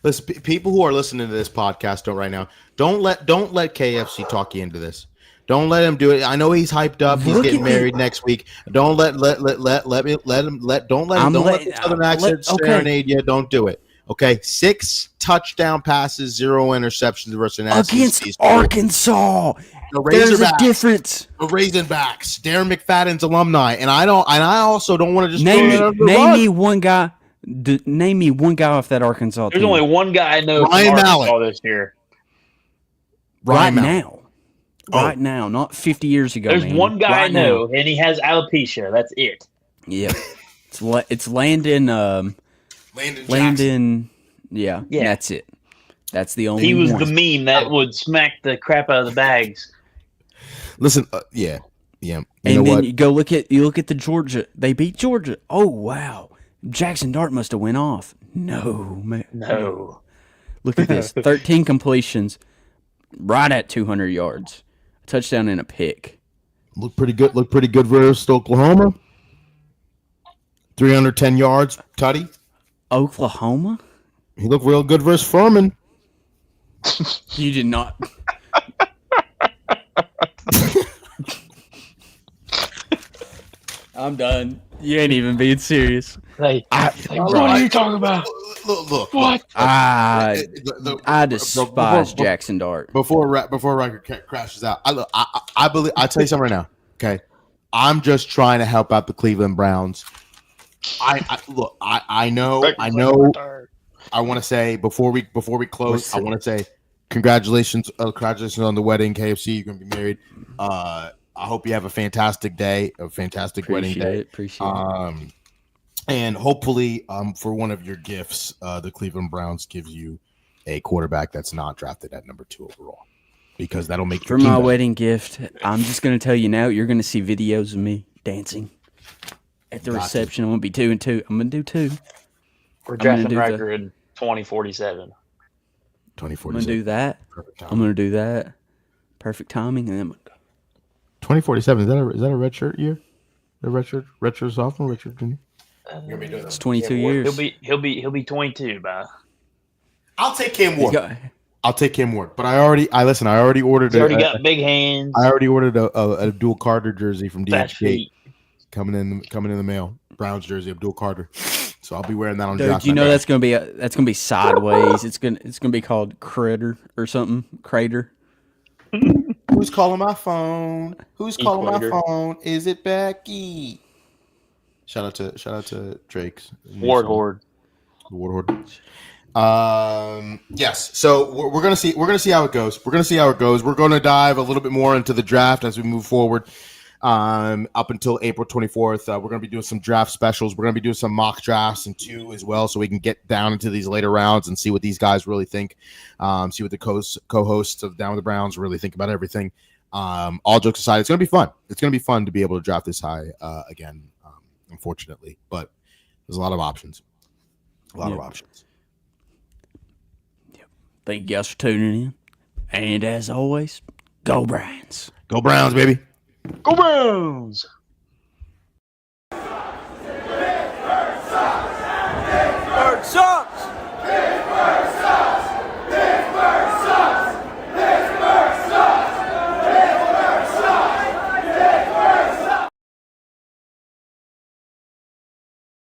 Listen, people who are listening to this podcast don't let KFC talk you into this. Don't let him do it. I know he's hyped up. He's getting married next week. Don't let the southern accent serenade you. Don't do it. Okay, 6 touchdown passes, 0 interceptions versus an against Arkansas. There's a difference. The Razorbacks, Darren McFadden's alumni, and I also don't want to just name me one guy. Name me one guy off that Arkansas team. There's only one guy I know from Ryan Arkansas Mallett. this year. Right now, not 50 years ago. There's one guy I know, now. and he has alopecia. That's it. Yeah, it's Landon. Landon. Yeah, that's it. That's the only. He was one. the meme that would smack the crap out of the bags. Listen, yeah. And then you look at the Georgia. They beat Georgia. Oh wow, Jackson Dart must have went off. No, man. No. Look at this: 13 completions, right at 200 yards, a touchdown and a pick. Look pretty good versus Oklahoma. 310 yards, tutty. Oklahoma. He looked real good versus Furman. You did not. I'm done. You ain't even being serious. What are you talking about? Look. What? I despise Jackson Dart. Before Riker crashes out, I believe. I tell you something right now. Okay, I'm just trying to help out the Cleveland Browns. I know. I want to say before we close, I want to say congratulations on the wedding, KFC. You're gonna be married. I hope you have a fantastic day, a fantastic wedding day. Appreciate it. And hopefully, for one of your gifts, the Cleveland Browns gives you a quarterback that's not drafted at number 2 overall, because that'll make for my wedding gift. I'm just gonna tell you now. You're gonna see videos of me dancing at the reception. I'm gonna be 2 and 2. I'm gonna do 2. We're drafting Riker in 2047. 2047. I'm gonna do that. I'm gonna do that. Perfect timing, and then I'm gonna go. 2047. Is that a red shirt year? The red shirt sophomore, red shirt junior. It's 22 years. He'll be 22 by. I'll take Cam Ward. But I already ordered. He's already got big hands. I already ordered a Abdul Carter jersey from DH coming in the mail. Browns jersey, Abdul Carter. So I'll be wearing that on. Dude, you know that's gonna be sideways. It's gonna be called Critter or something. Crater. Who's calling my phone? My phone? Is it Becky? Shout out to Drake's Warlord. Yes. So we're gonna see how it goes. We're gonna dive a little bit more into the draft as we move forward. Up until April 24th, we're going to be doing some draft specials. We're going to be doing some mock drafts and 2 as well, so we can get down into these later rounds and see what these guys really think. See what the co-hosts of Down with the Browns really think about everything. All jokes aside, it's going to be fun. It's going to be fun to be able to draft this high again, unfortunately. But there's a lot of options. Of options. Yep. Thank you guys for tuning in. And as always, go Browns. Go Browns, baby. Go Browns!